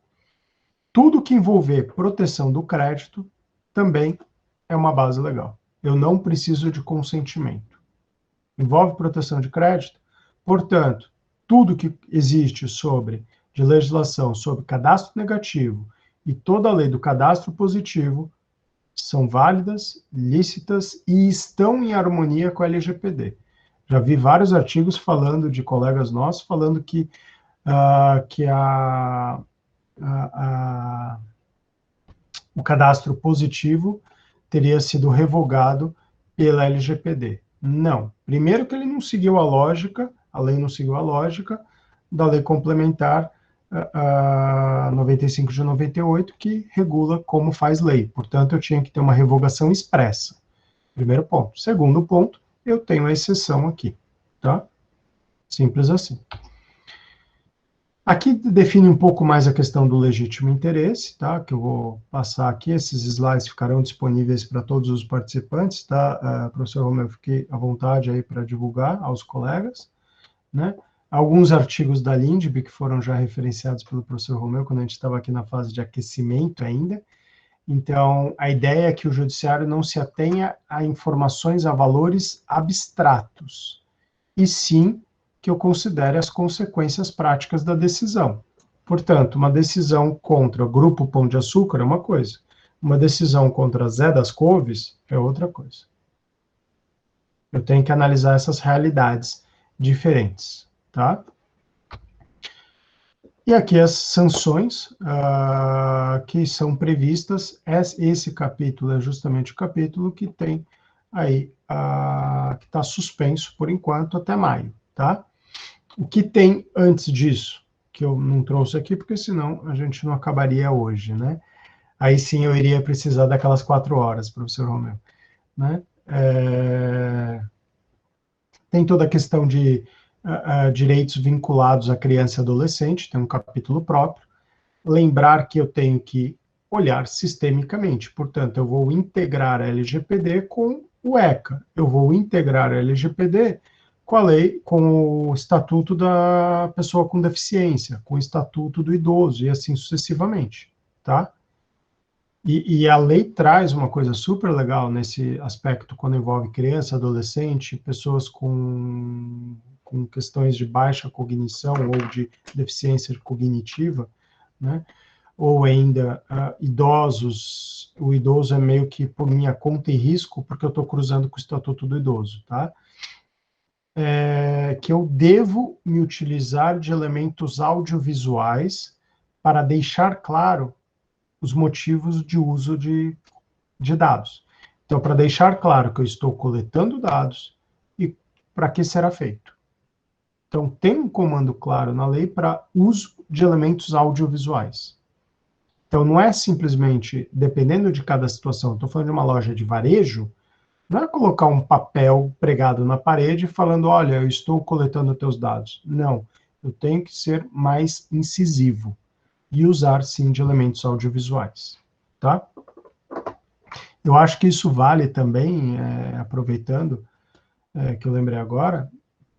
Tudo que envolver proteção do crédito também é uma base legal. Eu não preciso de consentimento. Envolve proteção de crédito, portanto, tudo que existe de legislação sobre cadastro negativo e toda a lei do cadastro positivo são válidas, lícitas e estão em harmonia com a LGPD. Já vi vários artigos falando de colegas nossos falando que o cadastro positivo teria sido revogado pela LGPD. Não. Primeiro que ele não seguiu a lógica, a lei não seguiu a lógica da lei complementar 95 de 98, que regula como faz lei. Portanto, eu tinha que ter uma revogação expressa. Primeiro ponto. Segundo ponto, eu tenho a exceção aqui, tá? Simples assim. Aqui define um pouco mais a questão do legítimo interesse, tá? Que eu vou passar aqui, esses slides ficarão disponíveis para todos os participantes, tá? Professor Romeu, fique à vontade aí para divulgar aos colegas, né? Alguns artigos da Lindb que foram já referenciados pelo professor Romeu, quando a gente estava aqui na fase de aquecimento ainda. Então, a ideia é que o judiciário não se atenha a informações, a valores abstratos, e sim que eu considere as consequências práticas da decisão. Portanto, uma decisão contra o Grupo Pão de Açúcar é uma coisa, uma decisão contra Zé das Couves é outra coisa. Eu tenho que analisar essas realidades diferentes, tá? E aqui as sanções que são previstas. Esse capítulo é justamente o capítulo que tem aí, que está suspenso por enquanto até maio, tá? O que tem antes disso, que eu não trouxe aqui, porque senão a gente não acabaria hoje, né? Aí sim eu iria precisar daquelas 4 horas, professor Romeu, né? Tem toda a questão de direitos vinculados à criança e adolescente, tem um capítulo próprio. Lembrar que eu tenho que olhar sistemicamente, portanto, eu vou integrar a LGPD com o ECA, eu vou integrar a LGPD com a lei, com o Estatuto da Pessoa com Deficiência, com o Estatuto do Idoso, e assim sucessivamente, tá? E a lei traz uma coisa super legal nesse aspecto, quando envolve criança, adolescente, pessoas com questões de baixa cognição ou de deficiência cognitiva, né? Ou ainda idosos, o idoso é meio que por minha conta e risco, porque eu estou cruzando com o Estatuto do Idoso, tá? Que eu devo me utilizar de elementos audiovisuais para deixar claro os motivos de uso de dados. Então, para deixar claro que eu estou coletando dados e para que será feito. Então, tem um comando claro na lei para uso de elementos audiovisuais. Então, não é simplesmente, dependendo de cada situação, estou falando de uma loja de varejo, Não é colocar um papel pregado na parede falando, olha, eu estou coletando teus dados. Não, eu tenho que ser mais incisivo e usar, sim, de elementos audiovisuais, tá? Eu acho que isso vale também, aproveitando, que eu lembrei agora,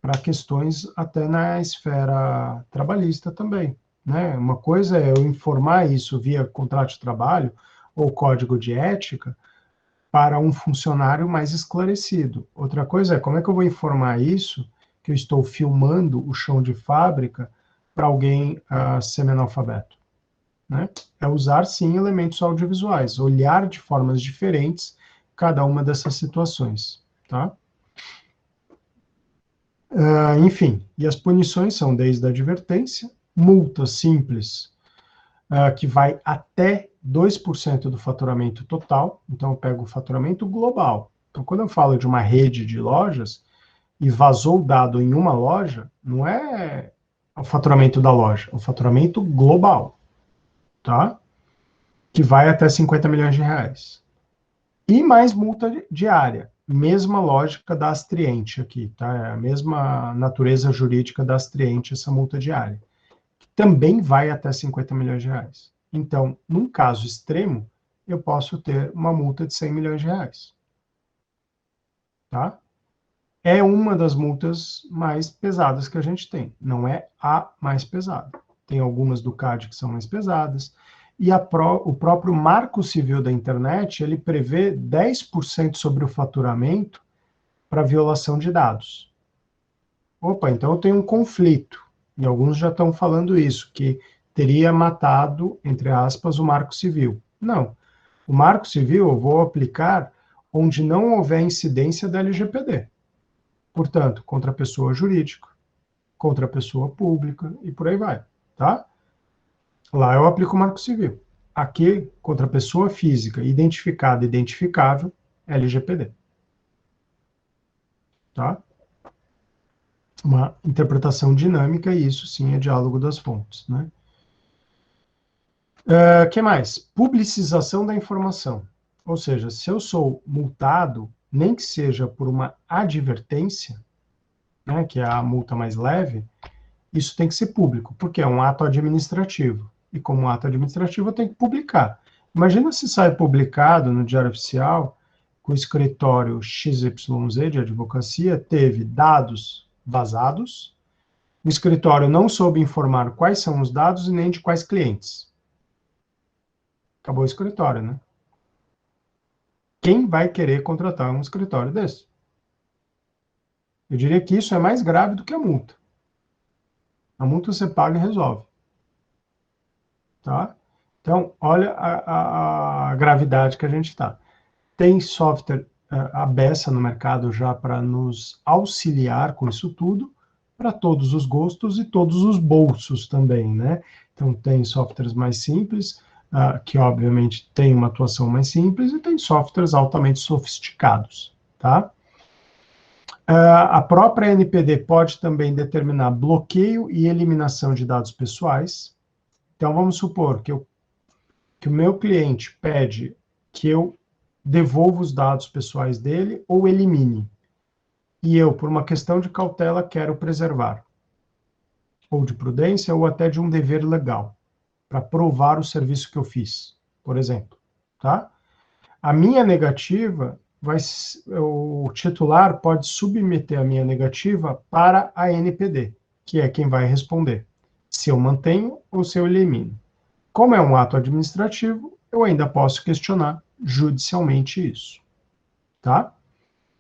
para questões até na esfera trabalhista também, né? Uma coisa é eu informar isso via contrato de trabalho ou código de ética para um funcionário mais esclarecido. Outra coisa é como é que eu vou informar isso, que eu estou filmando o chão de fábrica, para alguém semi-analfabeto, né? É usar, sim, elementos audiovisuais, olhar de formas diferentes cada uma dessas situações, tá? Enfim, e as punições são desde a advertência, multa simples, que vai até 2% do faturamento total, então eu pego o faturamento global. Então, quando eu falo de uma rede de lojas e vazou o dado em uma loja, não é o faturamento da loja, é o faturamento global, tá? Que vai até 50 milhões de reais. E mais multa diária, mesma lógica da Astriente aqui, tá? É a mesma natureza jurídica da Astriente, essa multa diária, que também vai até 50 milhões de reais. Então, num caso extremo, eu posso ter uma multa de 100 milhões de reais, tá? É uma das multas mais pesadas que a gente tem, não é a mais pesada. Tem algumas do CAD que são mais pesadas, e o próprio Marco Civil da Internet, ele prevê 10% sobre o faturamento para violação de dados. Opa, então eu tenho um conflito, e alguns já estão falando isso, que teria matado, entre aspas, o Marco Civil. Não, o Marco Civil eu vou aplicar onde não houver incidência da LGPD. Portanto, contra a pessoa jurídica, contra a pessoa pública, e por aí vai, tá? Lá eu aplico o Marco Civil. Aqui, contra a pessoa física, identificada e identificável, LGPD. Tá? Uma interpretação dinâmica, e isso sim é diálogo das fontes, né? Que mais? Publicização da informação. Ou seja, se eu sou multado, nem que seja por uma advertência, né, que é a multa mais leve, isso tem que ser público, porque é um ato administrativo. E como ato administrativo, eu tenho que publicar. Imagina se sai publicado no Diário Oficial que o escritório XYZ de advocacia teve dados vazados, o escritório não soube informar quais são os dados e nem de quais clientes. Acabou o escritório, né? Quem vai querer contratar um escritório desse? Eu diria que isso é mais grave do que a multa. A multa você paga e resolve. Tá? Então, olha a gravidade que a gente está. Tem software à beça no mercado já para nos auxiliar com isso tudo, para todos os gostos e todos os bolsos também, né? Então, tem softwares mais simples, que obviamente tem uma atuação mais simples, e tem softwares altamente sofisticados, tá? A própria NPD pode também determinar bloqueio e eliminação de dados pessoais. Então, vamos supor que o meu cliente pede que eu devolva os dados pessoais dele ou elimine. E eu, por uma questão de cautela, quero preservar. Ou de prudência, ou até de um dever legal, para provar o serviço que eu fiz, por exemplo. Tá? A minha negativa, o titular pode submeter a minha negativa para a NPD, que é quem vai responder, se eu mantenho ou se eu elimino. Como é um ato administrativo, eu ainda posso questionar judicialmente isso, tá?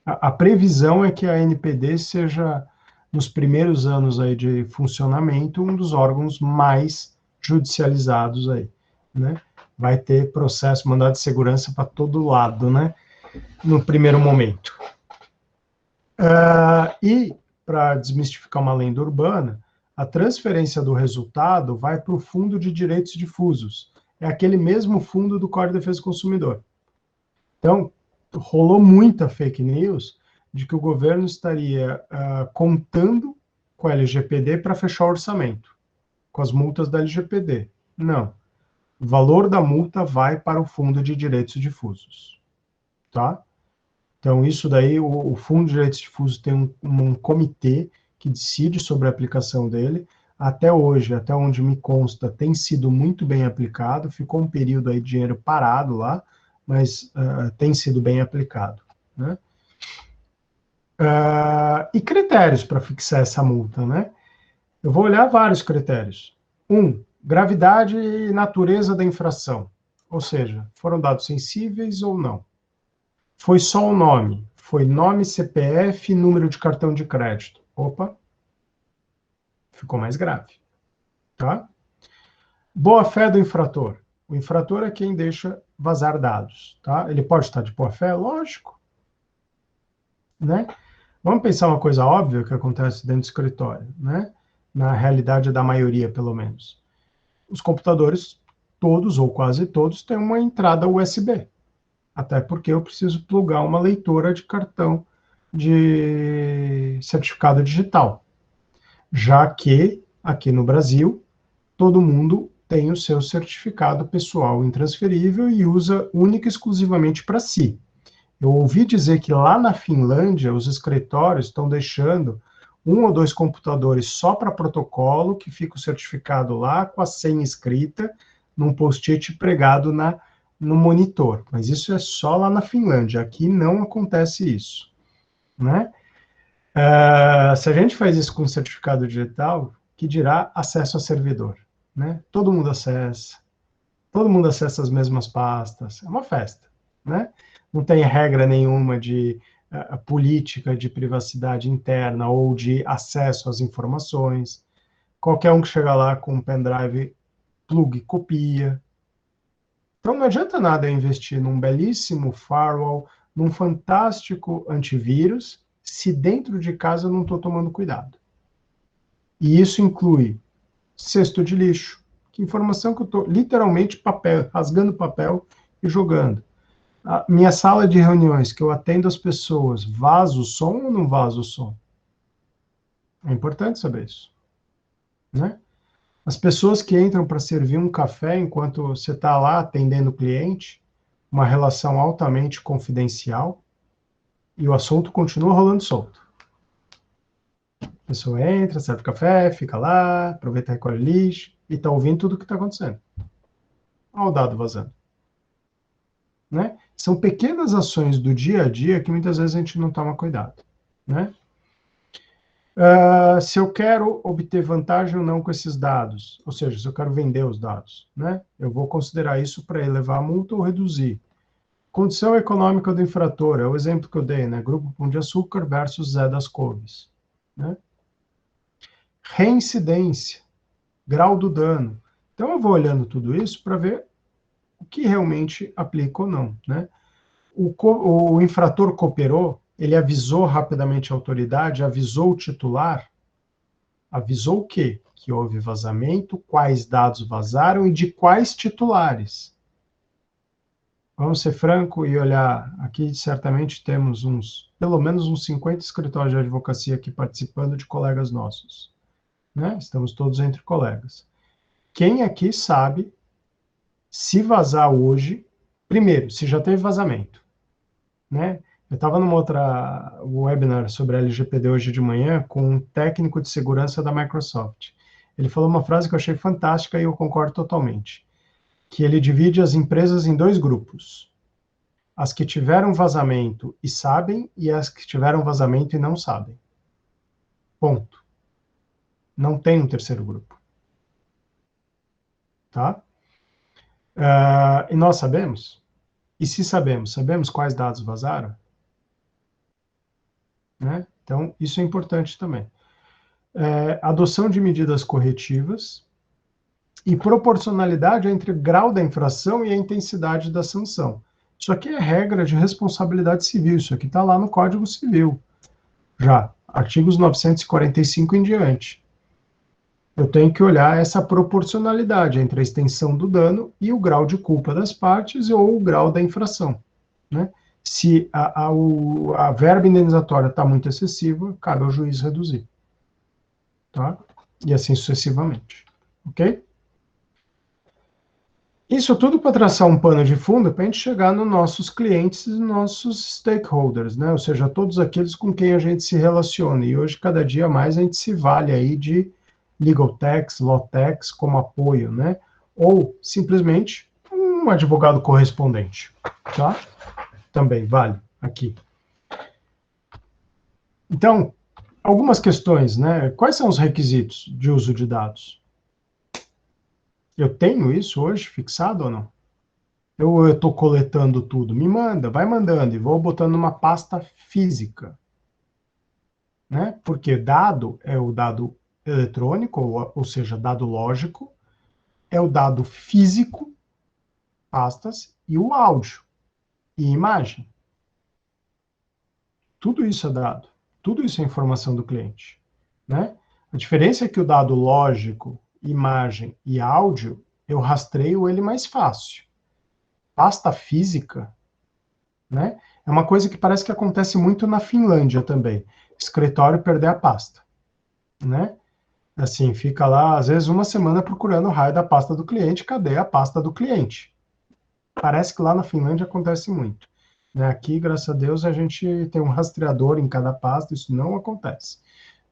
A previsão é que a NPD seja, nos primeiros anos aí de funcionamento, um dos órgãos mais judicializados aí, né? Vai ter processo, mandado de segurança para todo lado, né? No primeiro momento. E, para desmistificar uma lenda urbana, a transferência do resultado vai para o Fundo de Direitos Difusos. É aquele mesmo fundo do Código de Defesa do Consumidor. Então, rolou muita fake news de que o governo estaria contando com a LGPD para fechar o orçamento, com as multas da LGPD. Não. O valor da multa vai para o Fundo de Direitos Difusos. Tá? Então, isso daí, o Fundo de Direitos Difusos tem um comitê que decide sobre a aplicação dele. Até hoje, até onde me consta, tem sido muito bem aplicado. Ficou um período aí de dinheiro parado lá, mas tem sido bem aplicado, né? E critérios para fixar essa multa, né? Eu vou olhar vários critérios. Gravidade e natureza da infração. Ou seja, foram dados sensíveis ou não? Foi só o nome. Foi nome, CPF, número de cartão de crédito. Opa, ficou mais grave. Tá? Boa-fé do infrator. O infrator é quem deixa vazar dados. Tá? Ele pode estar de boa-fé? Lógico. Né? Vamos pensar uma coisa óbvia que acontece dentro do escritório, né? Na realidade da maioria, pelo menos. Os computadores, todos ou quase todos, têm uma entrada USB. Até porque eu preciso plugar uma leitora de cartão de certificado digital. Já que, aqui no Brasil, todo mundo tem o seu certificado pessoal intransferível e usa única e exclusivamente para si. Eu ouvi dizer que lá na Finlândia, os escritórios estão deixando 1 ou 2 computadores só para protocolo, que fica o certificado lá com a senha escrita, num post-it pregado no monitor. Mas isso é só lá na Finlândia. Aqui não acontece isso, né? Se a gente faz isso com certificado digital, que dirá acesso a servidor, né? Todo mundo acessa as mesmas pastas, é uma festa, né? Não tem regra nenhuma de política de privacidade interna ou de acesso às informações. Qualquer um que chega lá com um pendrive, plug, copia. Então não adianta nada eu investir num belíssimo firewall, num fantástico antivírus, se dentro de casa eu não estou tomando cuidado. E isso inclui cesto de lixo, que informação que eu estou literalmente rasgando papel e jogando. A minha sala de reuniões, que eu atendo as pessoas, vaza o som ou não vaza o som? É importante saber isso, né? As pessoas que entram para servir um café enquanto você está lá atendendo o cliente, uma relação altamente confidencial, e o assunto continua rolando solto. A pessoa entra, serve café, fica lá, aproveita e recolhe lixo, e está ouvindo tudo o que está acontecendo. Olha o dado vazando. Né? São pequenas ações do dia a dia que muitas vezes a gente não toma cuidado, né? Se eu quero obter vantagem ou não com esses dados, ou seja, se eu quero vender os dados, né? Eu vou considerar isso para elevar a multa ou reduzir. Condição econômica do infrator, é o exemplo que eu dei, né? Grupo Pão de Açúcar versus Zé das Couves, né? Reincidência, grau do dano. Então eu vou olhando tudo isso para ver o que realmente aplica ou não, né? O infrator cooperou, ele avisou rapidamente a autoridade, avisou o titular, avisou o quê? Que houve vazamento, quais dados vazaram e de quais titulares. Vamos ser franco e olhar, aqui certamente temos pelo menos uns 50 escritórios de advocacia aqui participando de colegas nossos, né? Estamos todos entre colegas. Quem aqui sabe se vazar hoje, primeiro, se já teve vazamento, né? Eu estava numa outra webinar sobre a LGPD hoje de manhã com um técnico de segurança da Microsoft. Ele falou uma frase que eu achei fantástica e eu concordo totalmente, que ele divide as empresas em 2 grupos. As que tiveram vazamento e sabem e as que tiveram vazamento e não sabem. Ponto. Não tem um terceiro grupo. Tá? E nós sabemos? E se sabemos quais dados vazaram? Né? Então, isso é importante também. Adoção de medidas corretivas e proporcionalidade entre o grau da infração e a intensidade da sanção. Isso aqui é regra de responsabilidade civil, isso aqui está lá no Código Civil, já, artigos 945 em diante. Eu tenho que olhar essa proporcionalidade entre a extensão do dano e o grau de culpa das partes ou o grau da infração, né? Se a verba indenizatória está muito excessiva, cabe ao juiz reduzir. Tá? E assim sucessivamente. Ok? Isso tudo para traçar um pano de fundo para a gente chegar nos nossos clientes e nossos stakeholders, né? Ou seja, todos aqueles com quem a gente se relaciona. E hoje, cada dia mais, a gente se vale aí de legal techs, law techs como apoio, né? Ou simplesmente um advogado correspondente, tá? Também vale aqui. Então, algumas questões, né? Quais são os requisitos de uso de dados? Eu tenho isso hoje fixado ou não? Eu estou coletando tudo? Me manda, vai mandando, e vou botando numa pasta física. Né? Porque dado é o dado eletrônico, ou seja, dado lógico, é o dado físico, pastas, e o áudio e imagem. Tudo isso é dado. Tudo isso é informação do cliente. Né? A diferença é que o dado lógico, imagem e áudio, eu rastreio ele mais fácil. Pasta física, né? É uma coisa que parece que acontece muito na Finlândia também. Escritório perder a pasta, né? Assim, fica lá, às vezes, uma semana procurando o raio da pasta do cliente. Cadê a pasta do cliente? Parece que lá na Finlândia acontece muito. Né? Aqui, graças a Deus, a gente tem um rastreador em cada pasta, isso não acontece.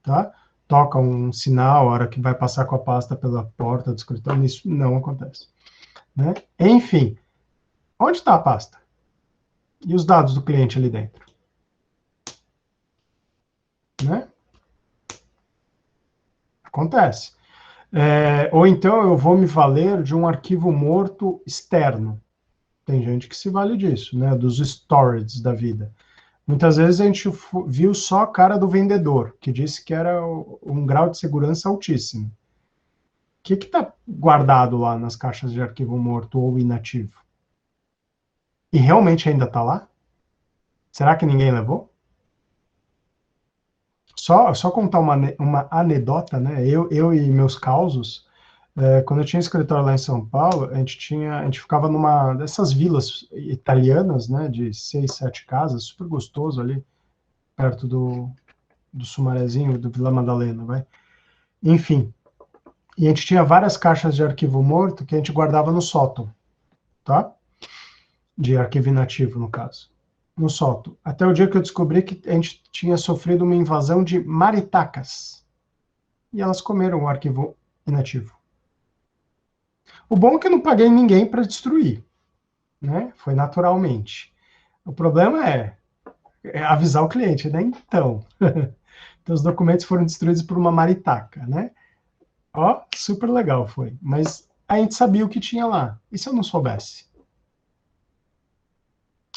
Tá? Toca um sinal, a hora que vai passar com a pasta pela porta do escritório, isso não acontece. Né? Enfim, onde está a pasta? E os dados do cliente ali dentro? Né? Acontece. Ou então eu vou me valer de um arquivo morto externo. Tem gente que se vale disso, né? Dos storages da vida. Muitas vezes a gente viu só a cara do vendedor, que disse que era um grau de segurança altíssimo. O que está guardado lá nas caixas de arquivo morto ou inativo? E realmente ainda está lá? Será que ninguém levou? Só contar uma anedota, né? Eu e meus causos, quando eu tinha escritório lá em São Paulo, a gente ficava numa dessas vilas italianas, né? De 6, 7 casas, super gostoso ali, perto do Sumarezinho, do Vila Madalena, vai. Enfim, e a gente tinha várias caixas de arquivo morto que a gente guardava no sótão, tá? De arquivo inativo, no caso. No sótão. Até o dia que eu descobri que a gente tinha sofrido uma invasão de maritacas. E elas comeram o arquivo inativo. O bom é que eu não paguei ninguém para destruir. Né? Foi naturalmente. O problema é avisar o cliente, né? Então, os documentos foram destruídos por uma maritaca, né? Ó, super legal foi. Mas a gente sabia o que tinha lá. E se eu não soubesse?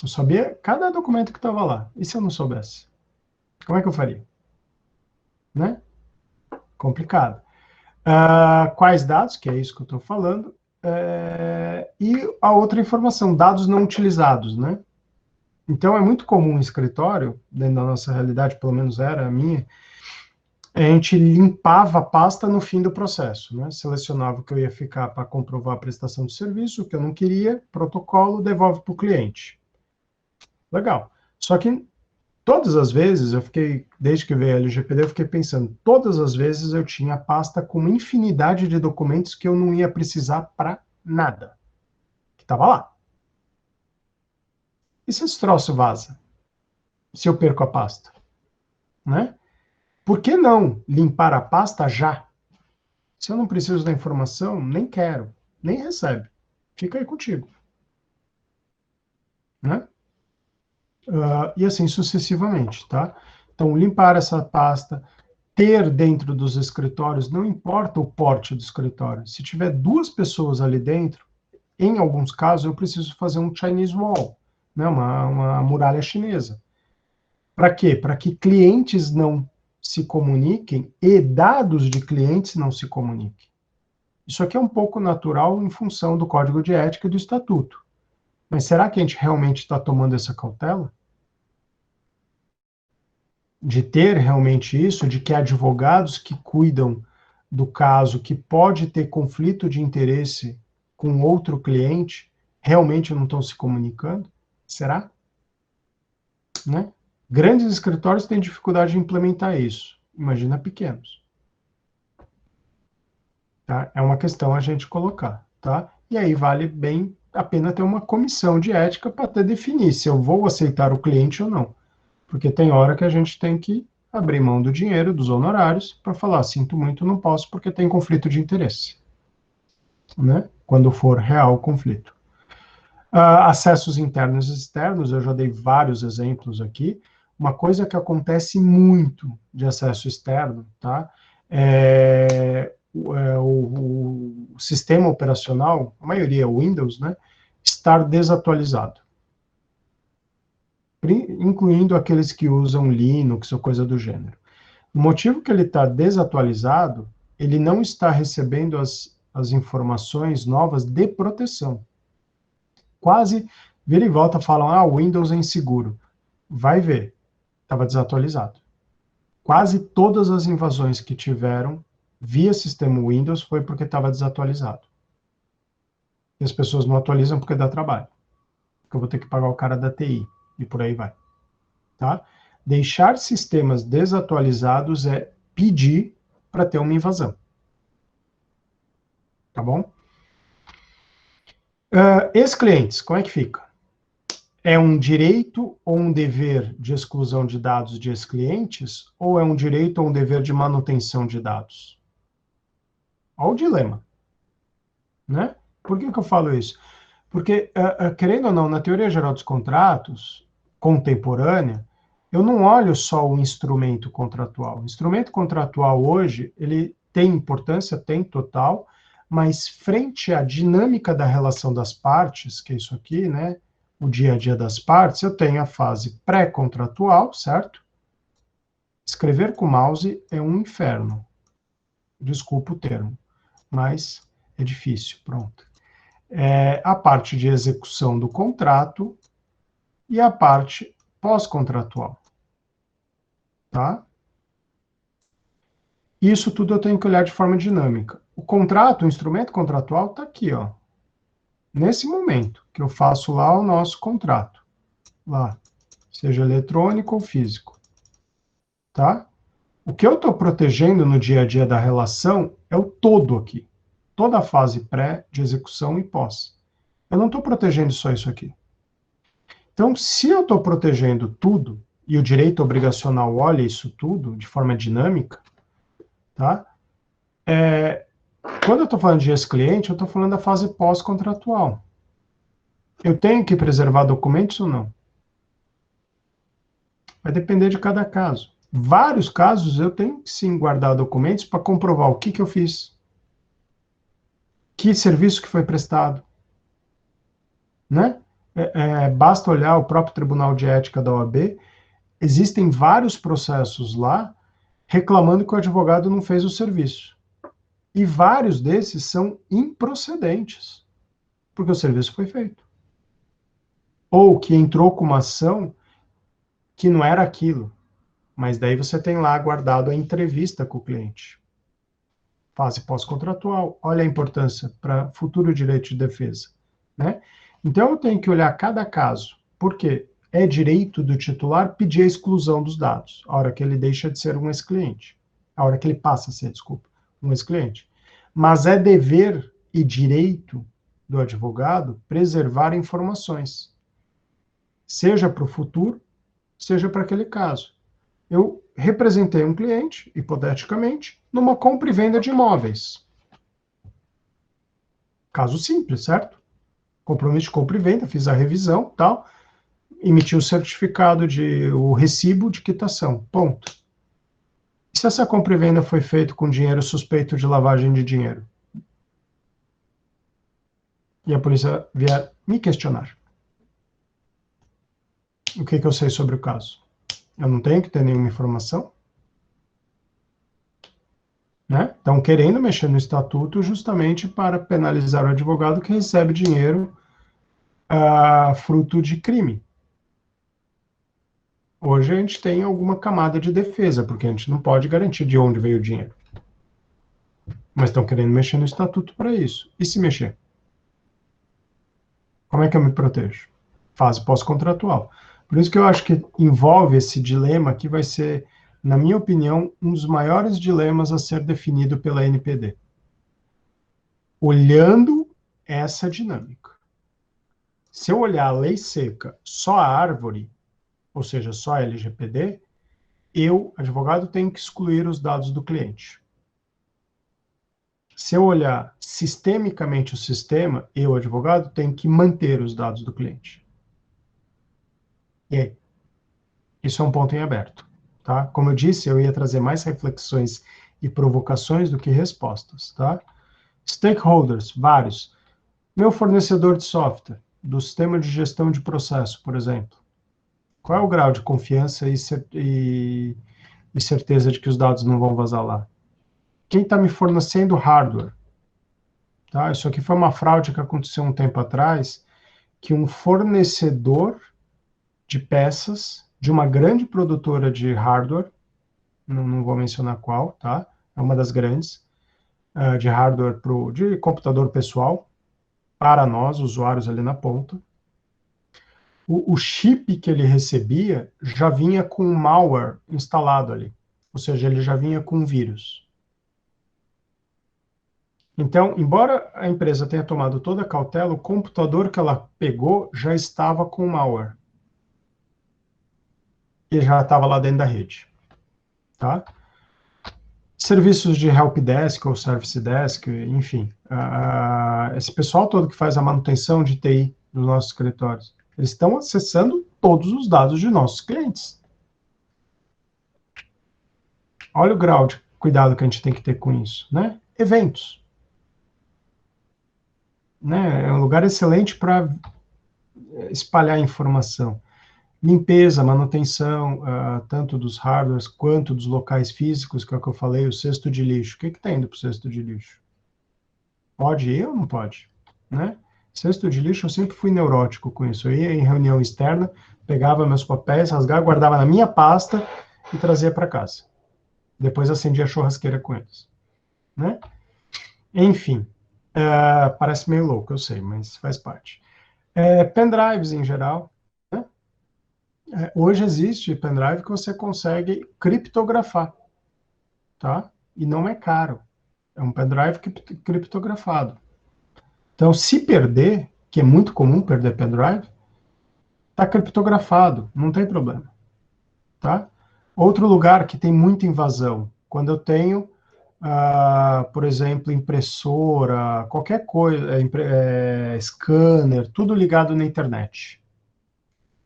Eu sabia cada documento que estava lá. E se eu não soubesse? Como é que eu faria? Né? Complicado. Quais dados? Que é isso que eu estou falando. E a outra informação, dados não utilizados, né? Então, é muito comum no escritório, dentro da nossa realidade, pelo menos era a minha, a gente limpava a pasta no fim do processo, né? Selecionava o que eu ia ficar para comprovar a prestação de serviço, o que eu não queria, protocolo, devolve para o cliente. Legal. Só que todas as vezes, desde que veio a LGPD, eu fiquei pensando, todas as vezes eu tinha pasta com uma infinidade de documentos que eu não ia precisar para nada. Que estava lá. E se esse troço vaza? Se eu perco a pasta? Né? Por que não limpar a pasta já? Se eu não preciso da informação, nem quero, nem recebe. Fica aí contigo. Né? E assim sucessivamente, tá? Então, limpar essa pasta, ter dentro dos escritórios, não importa o porte do escritório. Se tiver 2 pessoas ali dentro, em alguns casos, eu preciso fazer um Chinese Wall, né? uma muralha chinesa. Para quê? Para que clientes não se comuniquem e dados de clientes não se comuniquem. Isso aqui é um pouco natural em função do Código de Ética e do Estatuto. Mas será que a gente realmente está tomando essa cautela? De ter realmente isso, de que advogados que cuidam do caso que pode ter conflito de interesse com outro cliente, realmente não estão se comunicando? Será? Né? Grandes escritórios têm dificuldade de implementar isso. Imagina pequenos. Tá? É uma questão a gente colocar. Tá? e aí vale bem a pena ter uma comissão de ética para até definir se eu vou aceitar o cliente ou não. Porque tem hora que a gente tem que abrir mão do dinheiro, dos honorários, para falar, sinto muito, não posso, porque tem conflito de interesse. Né? Quando for real o conflito. Acessos internos e externos, eu já dei vários exemplos aqui. Uma coisa que acontece muito de acesso externo, tá? O sistema operacional, a maioria é Windows, né? Estar desatualizado. Incluindo aqueles que usam Linux ou coisa do gênero. O motivo que ele está desatualizado, ele não está recebendo as informações novas de proteção. Quase vira e volta falam, o Windows é inseguro. Vai ver, estava desatualizado. Quase todas as invasões que tiveram via sistema Windows foi porque estava desatualizado. E as pessoas não atualizam porque dá trabalho. Porque eu vou ter que pagar o cara da TI, e por aí vai. Tá? Deixar sistemas desatualizados é pedir para ter uma invasão. Tá bom? Ex-clientes, como é que fica? É um direito ou um dever de exclusão de dados de ex-clientes, ou é um direito ou um dever de manutenção de dados? Olha o dilema. Né? Por que eu falo isso? Porque, querendo ou não, na teoria geral dos contratos, contemporânea, eu não olho só o instrumento contratual. O instrumento contratual hoje, ele tem importância, tem total, mas frente à dinâmica da relação das partes, que é isso aqui, né? O dia a dia das partes, eu tenho a fase pré-contratual, certo? Escrever com mouse é um inferno. Desculpa o termo, mas é difícil, pronto. A parte de execução do contrato e a parte pós-contratual. Tá? Isso tudo eu tenho que olhar de forma dinâmica. O contrato, o instrumento contratual está aqui, ó. Nesse momento que eu faço lá o nosso contrato. Lá. Seja eletrônico ou físico. Tá? O que eu estou protegendo no dia a dia da relação é o todo aqui. Toda a fase pré, de execução e pós. Eu não estou protegendo só isso aqui. Então, se eu estou protegendo tudo, e o direito obrigacional olha isso tudo de forma dinâmica, tá? Quando eu estou falando de ex-cliente, eu estou falando da fase pós-contratual. Eu tenho que preservar documentos ou não? Vai depender de cada caso. Vários casos eu tenho que sim guardar documentos para comprovar o que eu fiz. Que serviço que foi prestado. Né? Basta olhar o próprio Tribunal de Ética da OAB, existem vários processos lá reclamando que o advogado não fez o serviço. E vários desses são improcedentes, porque o serviço foi feito. Ou que entrou com uma ação que não era aquilo, mas daí você tem lá guardado a entrevista com o cliente. Fase pós-contratual, olha a importância para futuro direito de defesa. Né? Então eu tenho que olhar cada caso, porque é direito do titular pedir a exclusão dos dados, a hora que ele deixa de ser um ex-cliente, a hora que ele passa a ser, um ex-cliente. Mas é dever e direito do advogado preservar informações, seja para o futuro, seja para aquele caso. Eu representei um cliente, hipoteticamente, numa compra e venda de imóveis. Caso simples, certo? Compromisso de compra e venda, fiz a revisão, tal, emiti o certificado o recibo de quitação, ponto. E se essa compra e venda foi feita com dinheiro suspeito de lavagem de dinheiro? E a polícia vier me questionar. O que eu sei sobre o caso? Eu não tenho que ter nenhuma informação? Né? Estão querendo mexer no estatuto justamente para penalizar o advogado que recebe dinheiro fruto de crime. Hoje a gente tem alguma camada de defesa, porque a gente não pode garantir de onde veio o dinheiro. Mas estão querendo mexer no estatuto para isso. E se mexer? Como é que eu me protejo? Fase pós-contratual. Por isso que eu acho que envolve esse dilema que vai ser, na minha opinião, um dos maiores dilemas a ser definido pela NPD. Olhando essa dinâmica. Se eu olhar a lei seca, só a árvore, ou seja, só a LGPD, eu, advogado, tenho que excluir os dados do cliente. Se eu olhar sistemicamente o sistema, eu, advogado, tenho que manter os dados do cliente. E aí? Isso é um ponto em aberto. Tá? Como eu disse, eu ia trazer mais reflexões e provocações do que respostas. Tá? Stakeholders, vários. Meu fornecedor de software, do sistema de gestão de processo, por exemplo. Qual é o grau de confiança e certeza de que os dados não vão vazar lá? Quem está me fornecendo hardware? Tá? Isso aqui foi uma fraude que aconteceu um tempo atrás, que um fornecedor de peças de uma grande produtora de hardware, não vou mencionar qual, tá? É uma das grandes, de hardware de computador pessoal, para nós, usuários ali na ponta. O chip que ele recebia já vinha com malware instalado ali, ou seja, ele já vinha com vírus. Então, embora a empresa tenha tomado toda a cautela, o computador que ela pegou já estava com malware. E já estava lá dentro da rede. Tá? Serviços de helpdesk ou service desk, enfim. Esse pessoal todo que faz a manutenção de TI dos nossos escritórios, eles estão acessando todos os dados de nossos clientes. Olha o grau de cuidado que a gente tem que ter com isso, né? Eventos. Né? É um lugar excelente para espalhar informação. Limpeza, manutenção, tanto dos hardwares quanto dos locais físicos, que é o que eu falei, o cesto de lixo. O que está indo para o cesto de lixo? Pode ir ou não pode? Né? Cesto de lixo, eu sempre fui neurótico com isso. Eu ia em reunião externa, pegava meus papéis, rasgava, guardava na minha pasta e trazia para casa. Depois acendia a churrasqueira com eles. Né? Enfim, parece meio louco, eu sei, mas faz parte. Pendrives em geral. Né? Hoje existe pendrive que você consegue criptografar. Tá? E não é caro. É um pendrive criptografado. Então, se perder, que é muito comum perder pendrive, está criptografado, não tem problema. Tá? Outro lugar que tem muita invasão, quando eu tenho, por exemplo, impressora, qualquer coisa, scanner, tudo ligado na internet.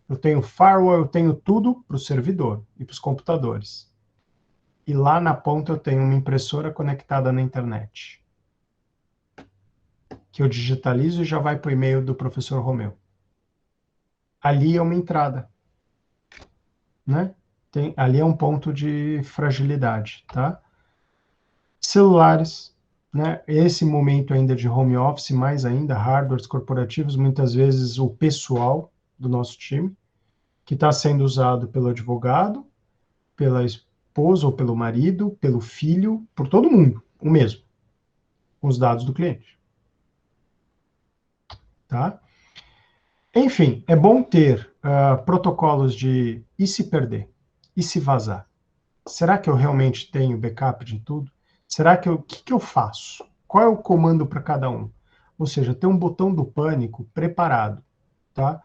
Eu tenho firewall, eu tenho tudo para o servidor e para os computadores. E lá na ponta eu tenho uma impressora conectada na internet, que eu digitalizo e já vai para o e-mail do professor Romeu. Ali é uma entrada. Né? Ali é um ponto de fragilidade. Tá? Celulares, né? Esse momento ainda de home office, mais ainda, hardwares corporativos, muitas vezes o pessoal do nosso time, que está sendo usado pelo advogado, pela esposa ou pelo marido, pelo filho, por todo mundo, o mesmo, com os dados do cliente. Tá? Enfim, é bom ter protocolos de e se perder? E se vazar? Será que eu realmente tenho backup de tudo? Será que o que eu faço? Qual é o comando para cada um? Ou seja, ter um botão do pânico preparado. Tá?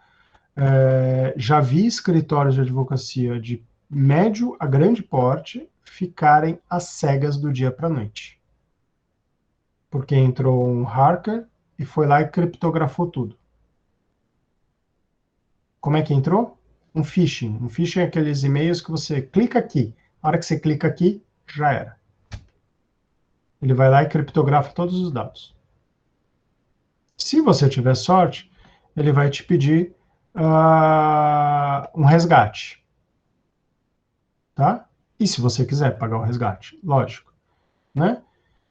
Já vi escritórios de advocacia de médio a grande porte ficarem às cegas do dia para a noite. Porque entrou um hacker e foi lá e criptografou tudo. Como é que entrou? Um phishing. Um phishing é aqueles e-mails que você clica aqui. A hora que você clica aqui, já era. Ele vai lá e criptografa todos os dados. Se você tiver sorte, ele vai te pedir um resgate. Tá? E se você quiser pagar o resgate, lógico. Né?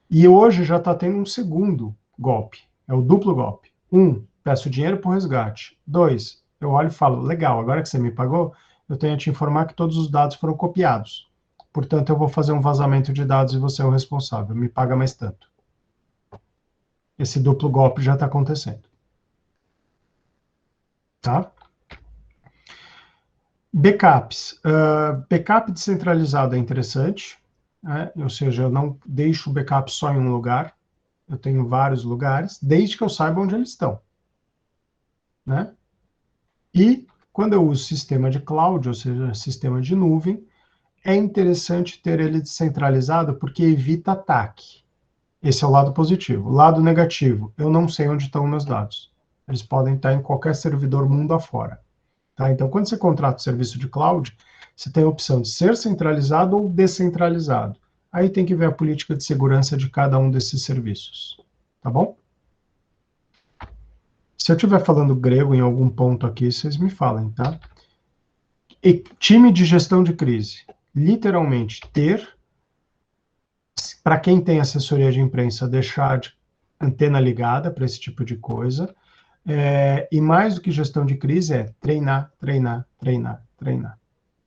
E hoje já está tendo um segundo golpe. É o duplo golpe. 1, peço dinheiro por resgate. 2, eu olho e falo, legal, agora que você me pagou, eu tenho a te informar que todos os dados foram copiados. Portanto, eu vou fazer um vazamento de dados e você é o responsável. Me paga mais tanto. Esse duplo golpe já está acontecendo. Tá? Backups. Backup descentralizado é interessante. Ou seja, eu não deixo o backup só em um lugar. eu tenho vários lugares, desde que eu saiba onde eles estão, né? E quando eu uso sistema de cloud, ou seja, sistema de nuvem, é interessante ter ele descentralizado porque evita ataque. Esse é o lado positivo. O lado negativo, eu não sei onde estão meus dados. Eles podem estar em qualquer servidor mundo afora. Tá? Então, quando você contrata o serviço de cloud, você tem a opção de ser centralizado ou descentralizado. Aí tem que ver a política de segurança de cada um desses serviços. Tá bom? Se eu estiver falando grego em algum ponto aqui, vocês me falem, tá? E time de gestão de crise. Literalmente, ter, para quem tem assessoria de imprensa, deixar de antena ligada para esse tipo de coisa. E mais do que gestão de crise é treinar, treinar, treinar, treinar.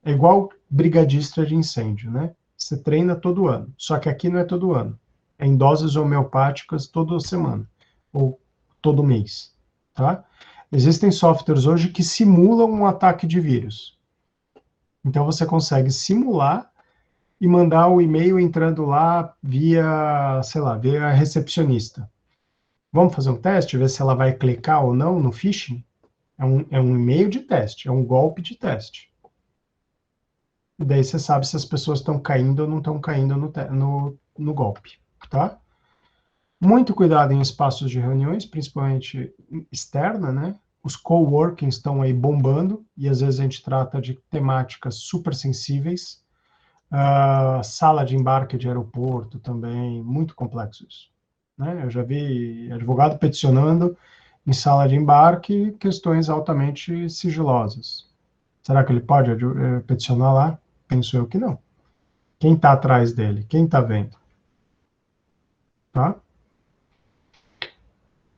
É igual brigadista de incêndio, né? Você treina todo ano, só que aqui não é todo ano. É em doses homeopáticas toda semana, ou todo mês, tá? Existem softwares hoje que simulam um ataque de vírus. Então você consegue simular e mandar o e-mail entrando lá via, sei lá, via recepcionista. Vamos fazer um teste, ver se ela vai clicar ou não no phishing? É um e-mail de teste, é um golpe de teste. E daí você sabe se as pessoas estão caindo ou não estão caindo no golpe, tá? Muito cuidado em espaços de reuniões, principalmente externa, né? Os coworkings estão aí bombando, e às vezes a gente trata de temáticas super sensíveis. Sala de embarque de aeroporto também, muito complexo isso. Né? Eu já vi advogado peticionando em sala de embarque questões altamente sigilosas. Será que ele pode peticionar lá? Penso eu que não. Quem está atrás dele? Quem está vendo? Tá?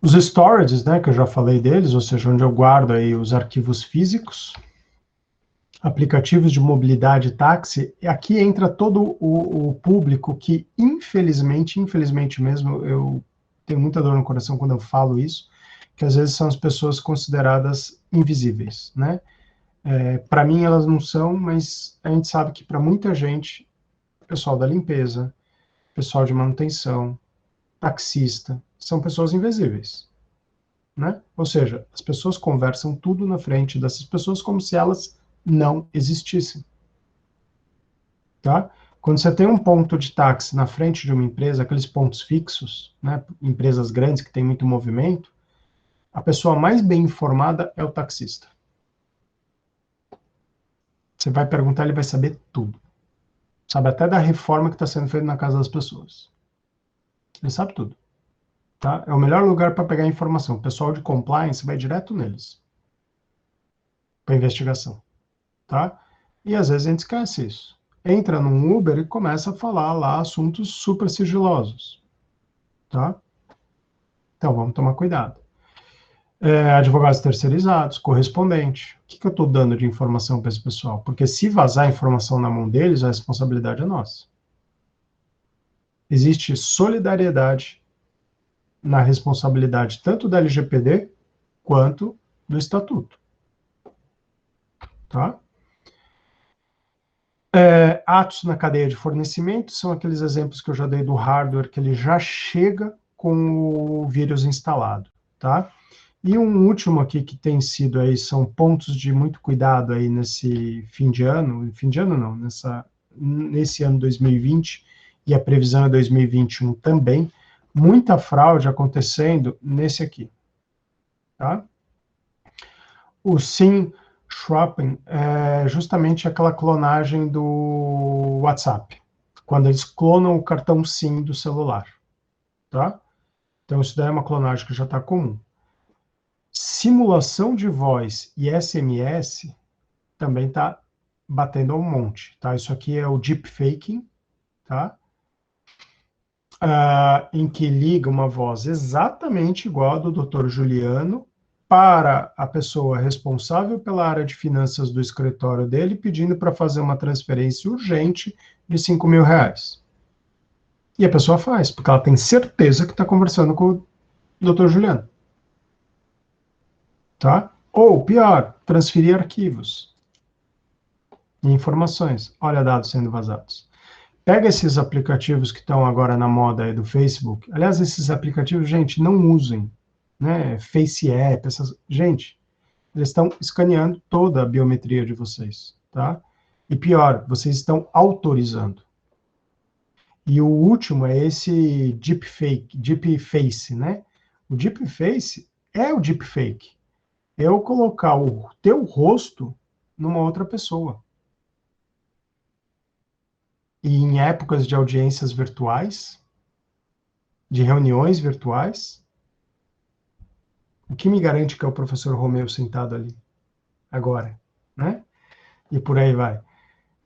Os storages, né, que eu já falei deles, ou seja, onde eu guardo aí os arquivos físicos, aplicativos de mobilidade táxi, aqui entra todo o público que, infelizmente mesmo, eu tenho muita dor no coração quando eu falo isso, que às vezes são as pessoas consideradas invisíveis, né? Para mim elas não são, mas a gente sabe que para muita gente, pessoal da limpeza, pessoal de manutenção, taxista, são pessoas invisíveis, né? Ou seja, as pessoas conversam tudo na frente dessas pessoas como se elas não existissem, tá? Quando você tem um ponto de táxi na frente de uma empresa, aqueles pontos fixos, né, empresas grandes que têm muito movimento, a pessoa mais bem informada é o taxista. Você vai perguntar, ele vai saber tudo. Sabe até da reforma que está sendo feita na casa das pessoas. Ele sabe tudo. Tá? É o melhor lugar para pegar informação. O pessoal de compliance vai direto neles. Para investigação. Tá? E às vezes a gente esquece isso. Entra num Uber e começa a falar lá assuntos super sigilosos. Tá? Então vamos tomar cuidado. Advogados terceirizados, correspondente. O que eu estou dando de informação para esse pessoal? Porque se vazar informação na mão deles, a responsabilidade é nossa. Existe solidariedade na responsabilidade tanto da LGPD quanto do Estatuto. Tá? Atos na cadeia de fornecimento são aqueles exemplos que eu já dei do hardware, que ele já chega com o vírus instalado. Tá? E um último aqui que tem sido aí, são pontos de muito cuidado aí nesse fim de ano não, nesse ano 2020, e a previsão é 2021 também, muita fraude acontecendo nesse aqui, tá? O SIM swapping é justamente aquela clonagem do WhatsApp, quando eles clonam o cartão SIM do celular, tá? Então isso daí é uma clonagem que já está comum. Simulação de voz e SMS também está batendo um monte, tá? Isso aqui é o deepfaking, tá? Em que liga uma voz exatamente igual a do Dr. Juliano para a pessoa responsável pela área de finanças do escritório dele, pedindo para fazer uma transferência urgente de R$5.000. E a pessoa faz, porque ela tem certeza que está conversando com o Dr. Juliano. Tá? Ou, pior, transferir arquivos e informações. Olha dados sendo vazados. Pega esses aplicativos que estão agora na moda aí do Facebook. Aliás, esses aplicativos, gente, não usem, né? Face App, gente, eles estão escaneando toda a biometria de vocês, tá? E pior, vocês estão autorizando. E o último é esse deepface, né? O deepface é o deepfake. É eu colocar o teu rosto numa outra pessoa. E em épocas de audiências virtuais, de reuniões virtuais, o que me garante que é o professor Romeu sentado ali, agora, né? E por aí vai.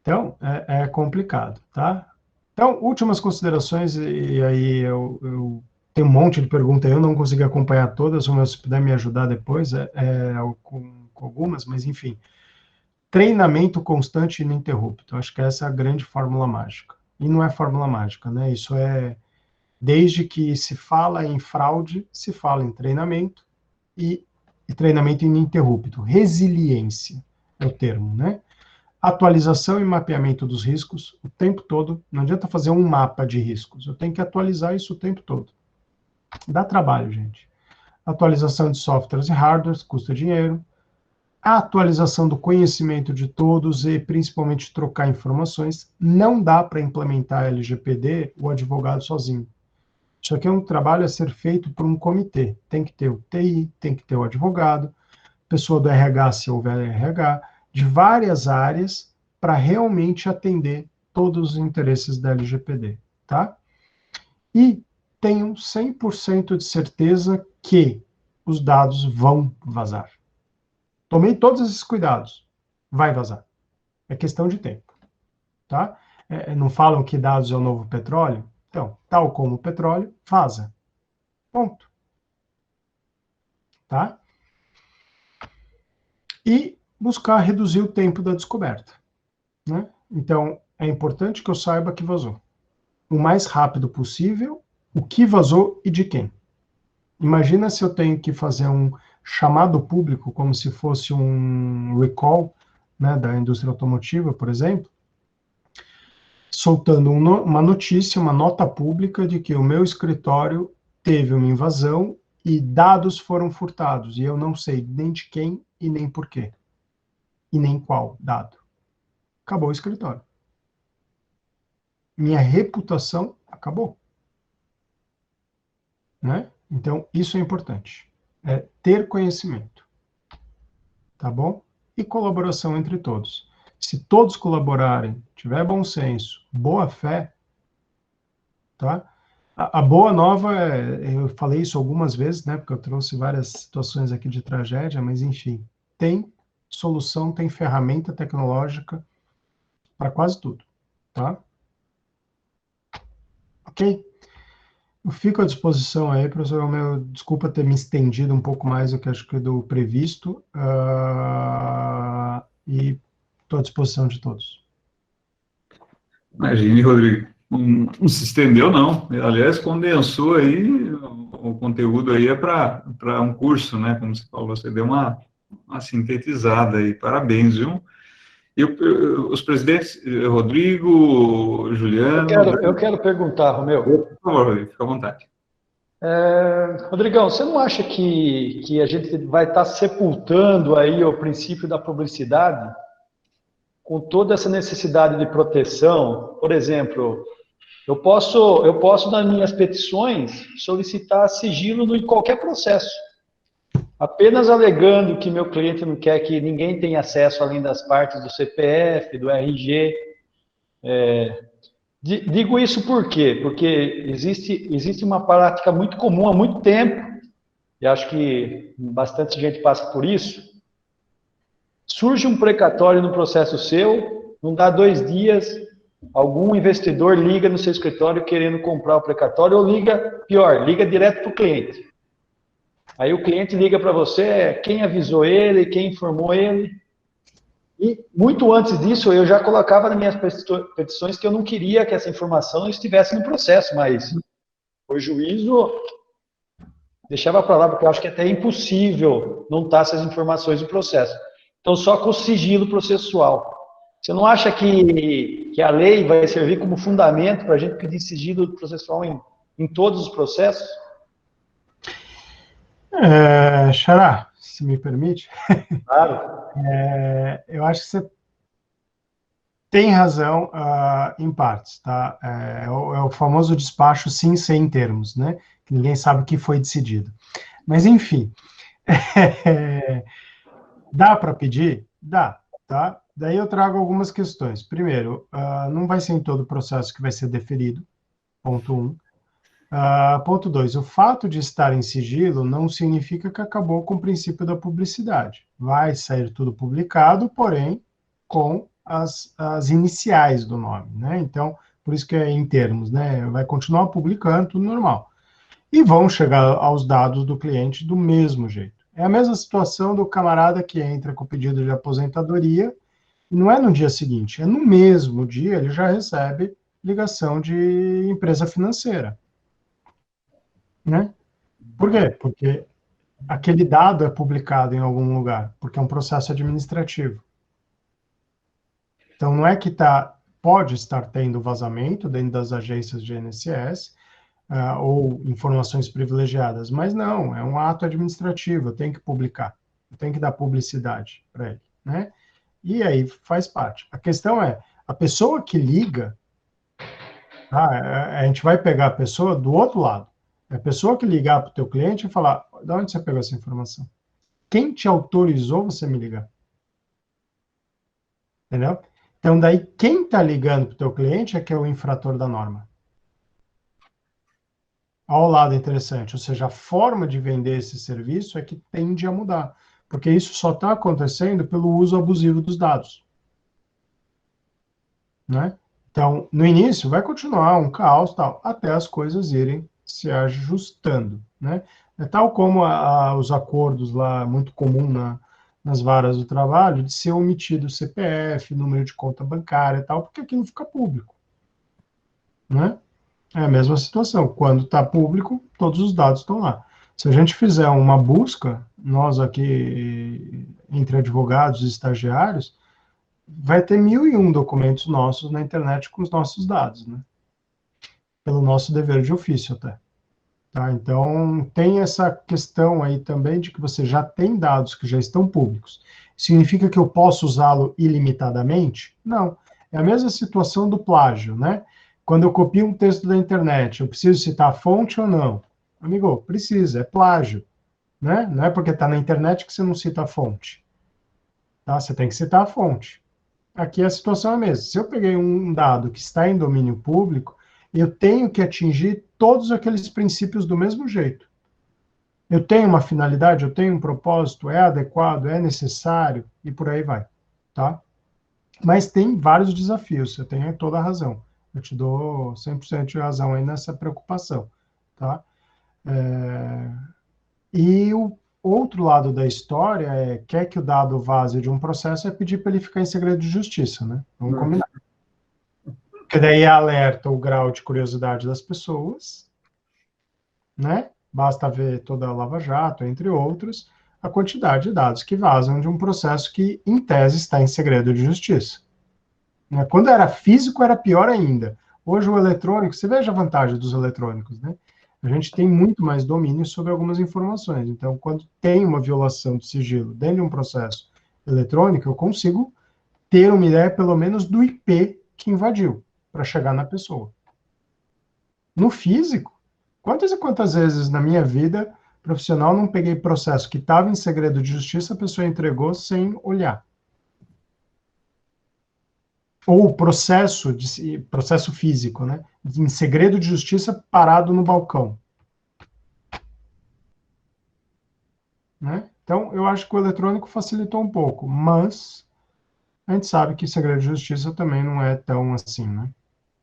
Então, é complicado, tá? Então, últimas considerações, e aí eu tenho um monte de perguntas, eu não consegui acompanhar todas, mas se puder me ajudar depois, com algumas, mas enfim. Treinamento constante e ininterrupto. Acho que essa é a grande fórmula mágica. E não é fórmula mágica, né? Isso é, desde que se fala em fraude, se fala em treinamento e treinamento ininterrupto. Resiliência é o termo, né? Atualização e mapeamento dos riscos o tempo todo. Não adianta fazer um mapa de riscos. Eu tenho que atualizar isso o tempo todo. Dá trabalho, gente. Atualização de softwares e hardwares custa dinheiro. A atualização do conhecimento de todos e, principalmente, trocar informações. Não dá para implementar a LGPD o advogado sozinho. Isso aqui é um trabalho a ser feito por um comitê. Tem que ter o TI, tem que ter o advogado, pessoa do RH, se houver RH, de várias áreas, para realmente atender todos os interesses da LGPD, tá? E tenham 100% de certeza que os dados vão vazar. Tomei todos esses cuidados. Vai vazar. É questão de tempo. Tá? Não falam que dados é o novo petróleo? Então, tal como o petróleo, vaza. Ponto. Tá? E buscar reduzir o tempo da descoberta. Né? Então, é importante que eu saiba que vazou. O mais rápido possível, o que vazou e de quem. Imagina se eu tenho que fazer um chamado público, como se fosse um recall, né, da indústria automotiva, por exemplo, soltando uma notícia, uma nota pública de que o meu escritório teve uma invasão e dados foram furtados, e eu não sei nem de quem e nem por quê, e nem qual dado. Acabou o escritório. Minha reputação acabou. Né? Então, isso é importante. É ter conhecimento. Tá bom? E colaboração entre todos. Se todos colaborarem, tiver bom senso, boa fé, tá? A boa nova, eu falei isso algumas vezes, né? Porque eu trouxe várias situações aqui de tragédia, mas enfim, tem solução, tem ferramenta tecnológica para quase tudo, tá? Ok? Eu fico à disposição aí, professor Romeu, desculpa ter me estendido um pouco mais do que acho que do previsto, e estou à disposição de todos. Imagine, Rodrigo, não se estendeu, não. Aliás, condensou aí, o conteúdo aí é para um curso, né? Como você falou, você deu uma sintetizada aí, parabéns, viu? E os presidentes, Rodrigo, Juliano... Eu quero perguntar, Romeu. Por favor, Rodrigo, fica à vontade. Rodrigão, você não acha que a gente vai estar sepultando aí o princípio da publicidade com toda essa necessidade de proteção? Por exemplo, eu posso nas minhas petições solicitar sigilo em qualquer processo, apenas alegando que meu cliente não quer que ninguém tenha acesso além das partes do CPF, do RG. Digo isso por quê? Porque existe uma prática muito comum há muito tempo, e acho que bastante gente passa por isso. Surge um precatório no processo seu, não dá 2 dias, algum investidor liga no seu escritório querendo comprar o precatório, ou liga direto para o cliente. Aí o cliente liga para você, quem avisou ele, quem informou ele. E muito antes disso, eu já colocava nas minhas petições que eu não queria que essa informação estivesse no processo, mas o juízo deixava para lá, porque eu acho que até é impossível não estar essas informações no processo. Então, só com o sigilo processual. Você não acha que a lei vai servir como fundamento para a gente pedir sigilo processual em todos os processos? Xará, se me permite, Claro. eu acho que você tem razão em partes, tá? É o famoso despacho sim, sem termos, né? Que ninguém sabe o que foi decidido. Mas, enfim, dá para pedir? Dá, tá? Daí eu trago algumas questões. Primeiro, não vai ser em todo o processo que vai ser deferido, ponto 1. Ponto 2, o fato de estar em sigilo não significa que acabou com o princípio da publicidade. Vai sair tudo publicado, porém, com as iniciais do nome, né? Então, por isso que é em termos, né? Vai continuar publicando, tudo normal. E vão chegar aos dados do cliente do mesmo jeito. É a mesma situação do camarada que entra com o pedido de aposentadoria, e não é no dia seguinte, é no mesmo dia ele já recebe ligação de empresa financeira. Né? Por quê? Porque aquele dado é publicado em algum lugar, porque é um processo administrativo. Então, não é que pode estar tendo vazamento dentro das agências de INSS, ou informações privilegiadas, mas não, é um ato administrativo, eu tenho que publicar, eu tenho que dar publicidade para ele, né? E aí faz parte. A questão é, a pessoa que liga, a gente vai pegar a pessoa do outro lado. É a pessoa que ligar para o teu cliente e falar, de onde você pegou essa informação? Quem te autorizou você me ligar? Entendeu? Então, daí, quem está ligando para o teu cliente é que é o infrator da norma. Ao lado interessante, ou seja, a forma de vender esse serviço é que tende a mudar, porque isso só está acontecendo pelo uso abusivo dos dados. Né? Então, no início, vai continuar um caos, tal, até as coisas irem se ajustando, né? É tal como os acordos lá, muito comum nas varas do trabalho, de ser omitido o CPF, número de conta bancária e tal, porque aquilo fica público, né? É a mesma situação, quando está público, todos os dados estão lá. Se a gente fizer uma busca, nós aqui, entre advogados e estagiários, vai ter 1001 documentos nossos na internet com os nossos dados, né? Pelo nosso dever de ofício até. Tá? Então, tem essa questão aí também de que você já tem dados que já estão públicos. Significa que eu posso usá-lo ilimitadamente? Não. É a mesma situação do plágio, né? Quando eu copio um texto da internet, eu preciso citar a fonte ou não? Amigo, precisa, é plágio, né? Não é porque está na internet que você não cita a fonte. Tá? Você tem que citar a fonte. Aqui a situação é a mesma. Se eu peguei um dado que está em domínio público, eu tenho que atingir todos aqueles princípios do mesmo jeito. Eu tenho uma finalidade, eu tenho um propósito, é adequado, é necessário, e por aí vai, tá? Mas tem vários desafios, você tem toda a razão. Eu te dou 100% de razão aí nessa preocupação, tá? E o outro lado da história quer que o dado vaze de um processo é pedir para ele ficar em segredo de justiça, né? Vamos combinar. Porque daí alerta o grau de curiosidade das pessoas, né? Basta ver toda a Lava Jato, entre outros, a quantidade de dados que vazam de um processo que, em tese, está em segredo de justiça. Né? Quando era físico, era pior ainda. Hoje, o eletrônico, você veja a vantagem dos eletrônicos, né? A gente tem muito mais domínio sobre algumas informações. Então, quando tem uma violação de sigilo dentro de um processo eletrônico, eu consigo ter uma ideia, pelo menos, do IP que invadiu, para chegar na pessoa. No físico, quantas e quantas vezes na minha vida profissional não peguei processo que estava em segredo de justiça, a pessoa entregou sem olhar? Ou processo físico, né? Em segredo de justiça parado no balcão. Né? Então, eu acho que o eletrônico facilitou um pouco, mas a gente sabe que segredo de justiça também não é tão assim, né?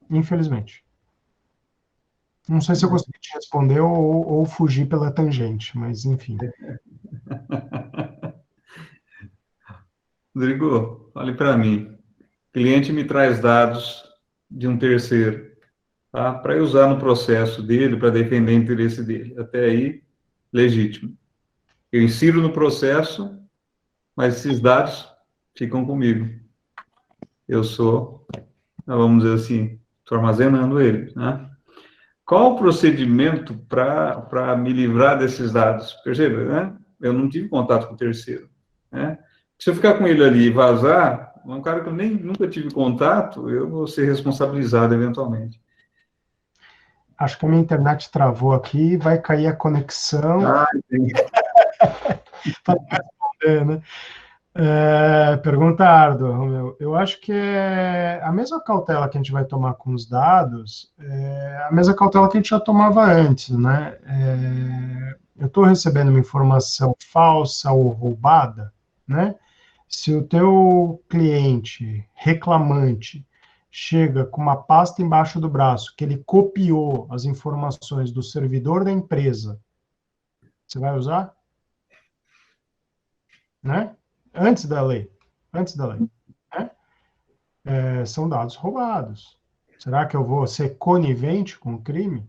Infelizmente. Não sei se eu consegui te responder ou fugir pela tangente, mas enfim. Rodrigo, olhe para mim. O cliente me traz dados de um terceiro, tá? Para eu usar no processo dele, para defender o interesse dele. Até aí, legítimo. Eu insiro no processo, mas esses dados ficam comigo. eu sou, vamos dizer assim, estou armazenando eles, né? Qual o procedimento para me livrar desses dados? Perceba, né? Eu não tive contato com o terceiro, né? Se eu ficar com ele ali e vazar, um cara que eu nunca tive contato, eu vou ser responsabilizado eventualmente. Acho que a minha internet travou aqui, vai cair a conexão. Ah, entendi. Para responder, né? Pergunta árdua, Romeu. Eu acho que é a mesma cautela que a gente vai tomar com os dados, é a mesma cautela que a gente já tomava antes, né? Eu estou recebendo uma informação falsa ou roubada, né? Se o teu cliente reclamante chega com uma pasta embaixo do braço, que ele copiou as informações do servidor da empresa, você vai usar? Né? Antes da lei, né? São dados roubados. Será que eu vou ser conivente com o crime?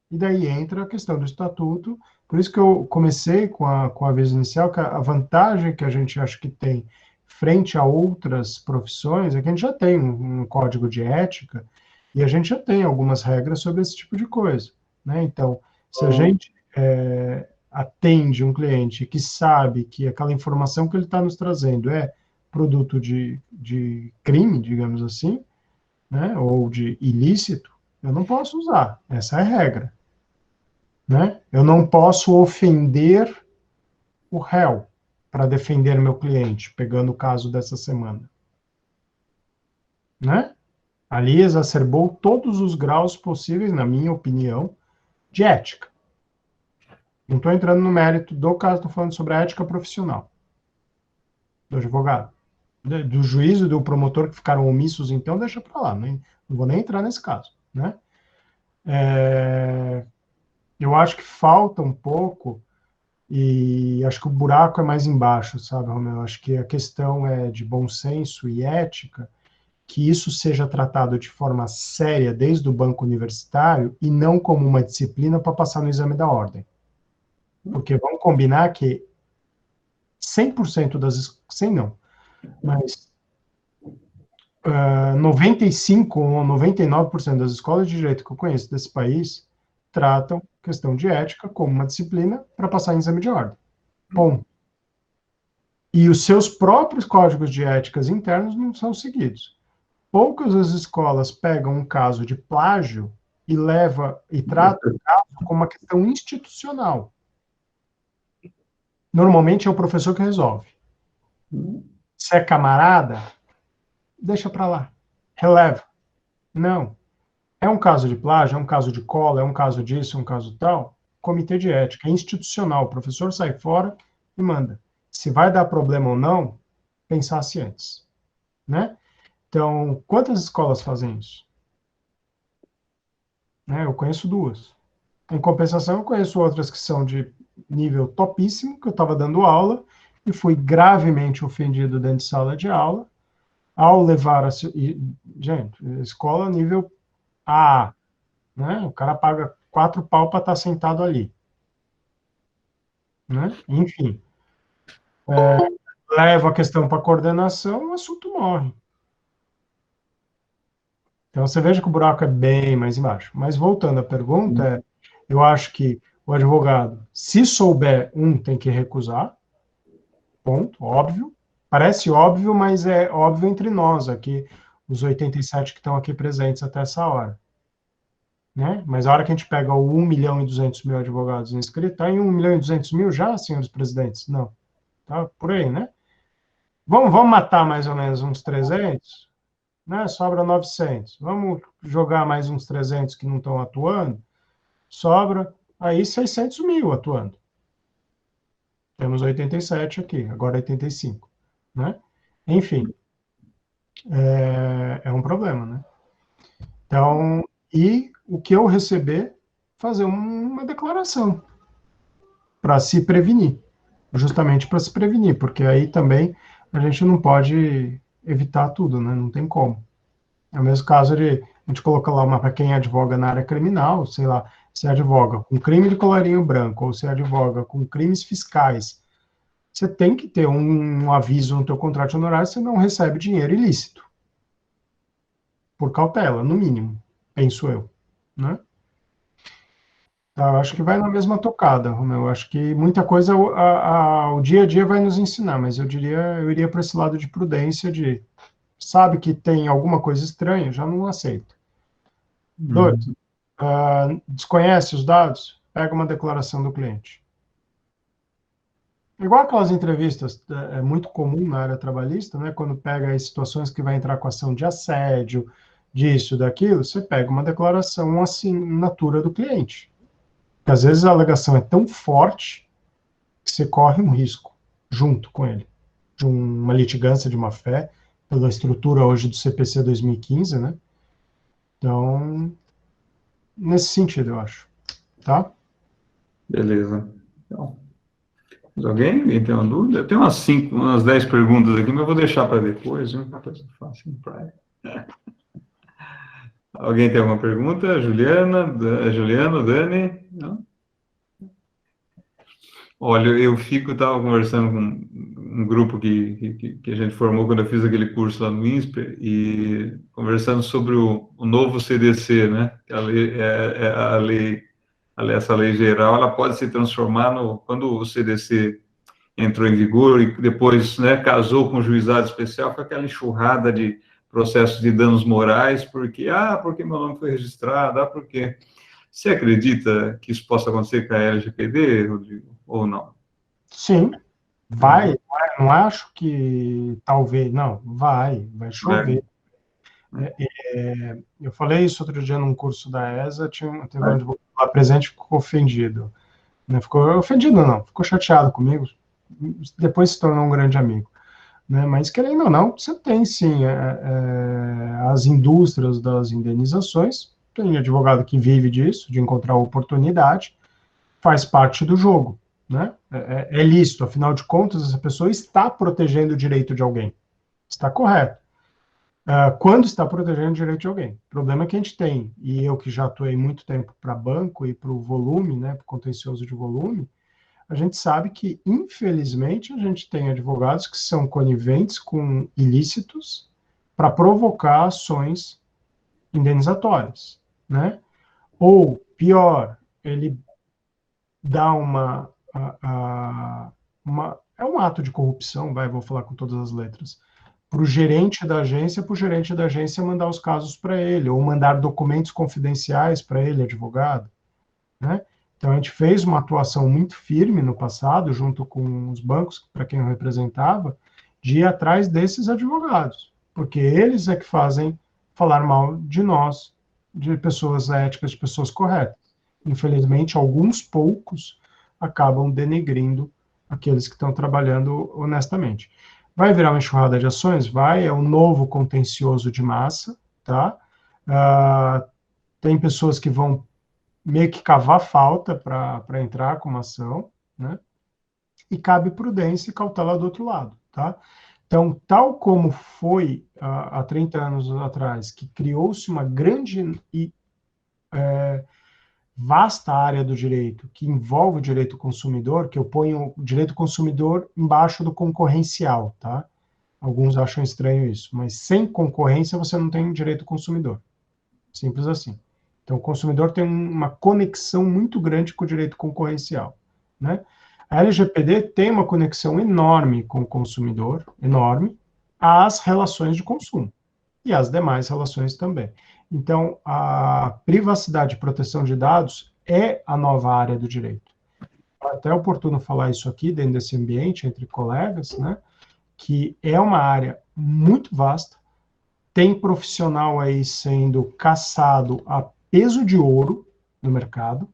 E daí entra a questão do estatuto. Por isso que eu comecei com a aviso inicial, que a vantagem que a gente acha que tem frente a outras profissões é que a gente já tem um código de ética e a gente já tem algumas regras sobre esse tipo de coisa, né? Então, se a gente atende um cliente que sabe que aquela informação que ele está nos trazendo é produto de crime, digamos assim, né, ou de ilícito, eu não posso usar. Essa é a regra. Né? Eu não posso ofender o réu para defender meu cliente, pegando o caso dessa semana. Né? Ali exacerbou todos os graus possíveis, na minha opinião, de ética. Não estou entrando no mérito do caso, estou falando sobre a ética profissional do advogado. Do juiz e do promotor que ficaram omissos, então, deixa para lá. Não vou nem entrar nesse caso. Né? Eu acho que falta um pouco, e acho que o buraco é mais embaixo, sabe, Romeu? Acho que a questão é de bom senso e ética, que isso seja tratado de forma séria desde o banco universitário e não como uma disciplina para passar no exame da ordem. Porque vamos combinar que 100% das... 100 não, mas 95 ou 99% das escolas de direito que eu conheço desse país tratam questão de ética como uma disciplina para passar em exame de ordem. Bom. E os seus próprios códigos de éticas internos não são seguidos. Poucas as escolas pegam um caso de plágio e tratam o caso como uma questão institucional. Normalmente é o professor que resolve. Se é camarada, deixa para lá. Releva. Não. É um caso de plágio, é um caso de cola, é um caso disso, é um caso tal. Comitê de ética, é institucional. O professor sai fora e manda. Se vai dar problema ou não, pensasse antes. Né? Então, quantas escolas fazem isso? Né? Eu conheço 2. Em compensação, eu conheço outras que são de nível topíssimo, que eu estava dando aula e fui gravemente ofendido dentro de sala de aula, ao levar a... Gente, escola nível A, né? O cara paga 4 pau para estar sentado ali. Né? Enfim. Leva a questão para coordenação, o assunto morre. Então, você veja que o buraco é bem mais embaixo. Mas, voltando à pergunta, eu acho que o advogado, se souber, tem que recusar, ponto, óbvio. Parece óbvio, mas é óbvio entre nós aqui, os 87 que estão aqui presentes até essa hora. Né? Mas a hora que a gente pega o 1.200.000 advogados inscritos, está em 1.200.000 já, senhores presidentes? Não. Tá por aí, né? Vamos matar mais ou menos uns 300? Né? Sobra 900. Vamos jogar mais uns 300 que não estão atuando? Sobra aí 600.000 atuando. Temos 87 aqui, agora 85. Né? Enfim, é um problema, né? Então, e o que eu receber, fazer uma declaração para se prevenir, justamente para se prevenir, porque aí também a gente não pode evitar tudo, né? Não tem como. É o mesmo caso de a gente colocar lá para quem advoga na área criminal, sei lá, se advoga com crime de colarinho branco ou se advoga com crimes fiscais, você tem que ter um aviso no teu contrato de honorário, você não recebe dinheiro ilícito. por cautela, no mínimo, penso eu, né? Tá, eu acho que vai na mesma tocada, Romeu. Eu acho que muita coisa o dia a dia vai nos ensinar, mas eu iria para esse lado de prudência, de sabe que tem alguma coisa estranha, já não aceita. Dois, desconhece os dados, pega uma declaração do cliente. Igual aquelas entrevistas, é muito comum na área trabalhista, né? Quando pega as situações que vai entrar com ação de assédio, disso, daquilo, você pega uma declaração, uma assinatura do cliente. Porque às vezes a alegação é tão forte que você corre um risco junto com ele, de uma litigância de má fé, pela estrutura hoje do CPC 2015, né? Então, nesse sentido, eu acho. Tá? Beleza. Então, alguém tem uma dúvida? Eu tenho umas 10 perguntas aqui, mas eu vou deixar para depois. Uma coisa fácil. Alguém tem alguma pergunta? Juliana, Dani? Não? Olha, eu estava conversando com um grupo que a gente formou quando eu fiz aquele curso lá no INSPER, e conversando sobre o novo CDC, né? Essa lei geral, ela pode se transformar quando o CDC entrou em vigor e depois, né, casou com o juizado especial, foi aquela enxurrada de processos de danos morais, porque meu nome foi registrado, porque... Você acredita que isso possa acontecer com a LGPD, Rodrigo, ou não? Sim, vai. Não acho que talvez, não, vai chover. Eu falei isso outro dia num curso da ESA, teve um advogado lá presente que ficou ofendido. Não ficou ofendido, não, ficou chateado comigo, depois se tornou um grande amigo. Né? Mas, querendo ou não, você tem, sim, as indústrias das indenizações, tem advogado que vive disso, de encontrar oportunidade, faz parte do jogo. Né? É lícito, afinal de contas, essa pessoa está protegendo o direito de alguém. Está correto. Quando está protegendo o direito de alguém. O problema é que a gente tem, e eu que já atuei muito tempo para banco e para o volume, né, para o contencioso de volume, a gente sabe que, infelizmente, a gente tem advogados que são coniventes com ilícitos para provocar ações indenizatórias, né? Ou, pior, ele dá é um ato de corrupção, vou falar com todas as letras, para o gerente da agência mandar os casos para ele, ou mandar documentos confidenciais para ele, advogado, né? Então, a gente fez uma atuação muito firme no passado, junto com os bancos, para quem eu representava, de ir atrás desses advogados, porque eles é que fazem falar mal de nós, de pessoas éticas, de pessoas corretas. Infelizmente, alguns poucos acabam denegrindo aqueles que estão trabalhando honestamente. Vai virar uma enxurrada de ações? Vai, é um novo contencioso de massa, tá? Tem pessoas que vão meio que cavar falta para entrar com uma ação, né? E cabe prudência e cautela do outro lado, tá? Então, tal como foi há 30 anos atrás, que criou-se uma grande e vasta área do direito, que envolve o direito consumidor, que eu ponho o direito consumidor embaixo do concorrencial, tá? Alguns acham estranho isso, mas sem concorrência você não tem direito consumidor. Simples assim. Então, o consumidor tem uma conexão muito grande com o direito concorrencial, né? A LGPD tem uma conexão enorme com o consumidor, enorme, às relações de consumo e às demais relações também. Então, a privacidade e proteção de dados é a nova área do direito. É até oportuno falar isso aqui, dentro desse ambiente, entre colegas, né? Que é uma área muito vasta, tem profissional aí sendo caçado a peso de ouro no mercado,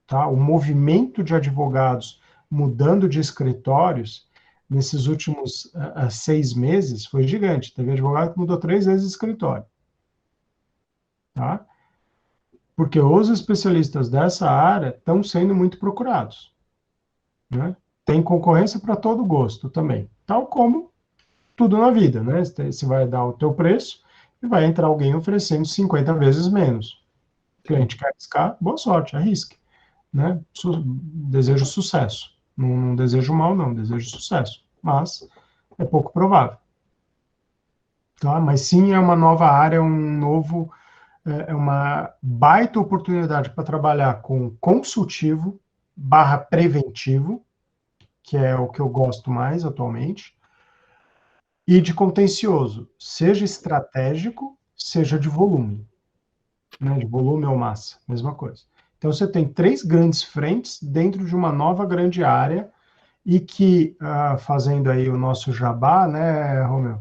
tá? O movimento de advogados mudando de escritórios nesses últimos 6 meses foi gigante. Teve advogado que mudou 3 vezes de escritório, tá? Porque os especialistas dessa área estão sendo muito procurados, né? Tem concorrência para todo gosto também, tal como tudo na vida, né? Você vai dar o teu preço e vai entrar alguém oferecendo 50 vezes menos. O cliente quer arriscar, boa sorte, arrisque, né? Desejo sucesso. Não desejo mal, não, desejo sucesso. Mas é pouco provável. tá? Mas sim é uma nova área, é uma baita oportunidade para trabalhar com consultivo / preventivo, que é o que eu gosto mais atualmente, e de contencioso, seja estratégico, seja de volume, né? De volume ou massa, mesma coisa. Então, você tem 3 grandes frentes dentro de uma nova grande área e que, fazendo aí o nosso jabá, né, Romeu,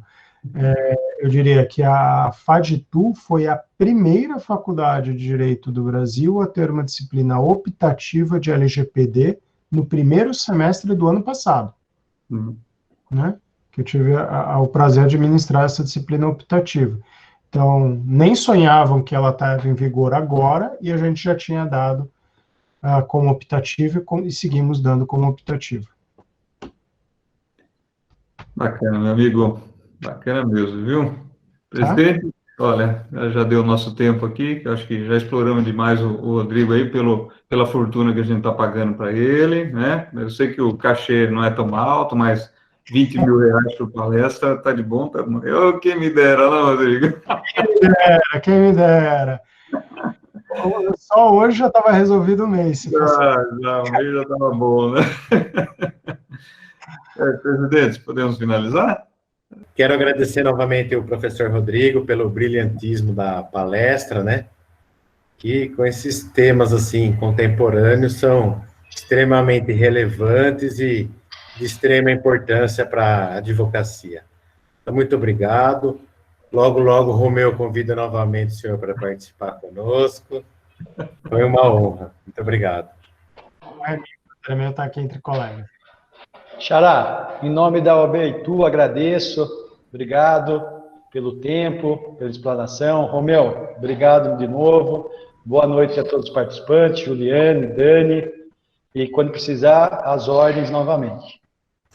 eu diria que a FADTU foi a primeira faculdade de Direito do Brasil a ter uma disciplina optativa de LGPD no primeiro semestre do ano passado, né? Que eu tive o prazer de ministrar essa disciplina optativa. Então, nem sonhavam que ela estava em vigor agora, e a gente já tinha dado como optativa e seguimos dando como optativa. Bacana, meu amigo. Bacana mesmo, viu? Tá? Presidente, olha, já deu o nosso tempo aqui, que eu acho que já exploramos demais o Rodrigo aí pela fortuna que a gente está pagando para ele, né? Eu sei que o cachê não é tão alto, mas 20 mil reais por palestra está de bom tamanho. Oh, quem me dera, não, Rodrigo? Quem me dera. Só hoje já estava resolvido o mês. Se fosse... Já, o mês já estava bom, né? Presidente, podemos finalizar? Quero agradecer novamente ao professor Rodrigo pelo brilhantismo da palestra, né? Que com esses temas, assim, contemporâneos, são extremamente relevantes e de extrema importância para a advocacia. Então, muito obrigado. Logo, logo, o Romeu convida novamente o senhor para participar conosco. Foi uma honra. Muito obrigado. É meu estar aqui entre colegas. Xará, em nome da OAB Itu, agradeço, obrigado pelo tempo, pela explanação. Romeu, obrigado de novo. Boa noite a todos os participantes, Juliane, Dani, e quando precisar, às ordens novamente.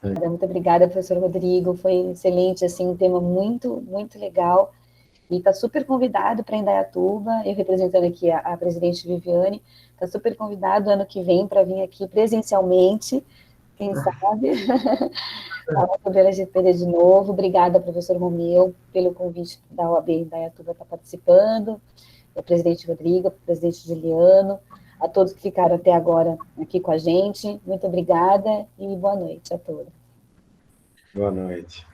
Muito obrigada, professor Rodrigo, foi excelente, assim, um tema muito, muito legal, e está super convidado para Indaiatuba, eu representando aqui a presidente Viviane, está super convidado ano que vem para vir aqui presencialmente, quem sabe, falar sobre a LGPD de novo. Obrigada, professor Romeu, pelo convite da OAB Indaiatuba estar participando, o presidente Rodrigo, o presidente Juliano, a todos que ficaram até agora aqui com a gente, muito obrigada e boa noite a todos. Boa noite.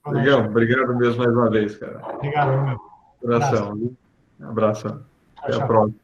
Legal, obrigado mesmo mais uma vez, cara. Obrigado, Romeu. Abração. Abração. Até a próxima.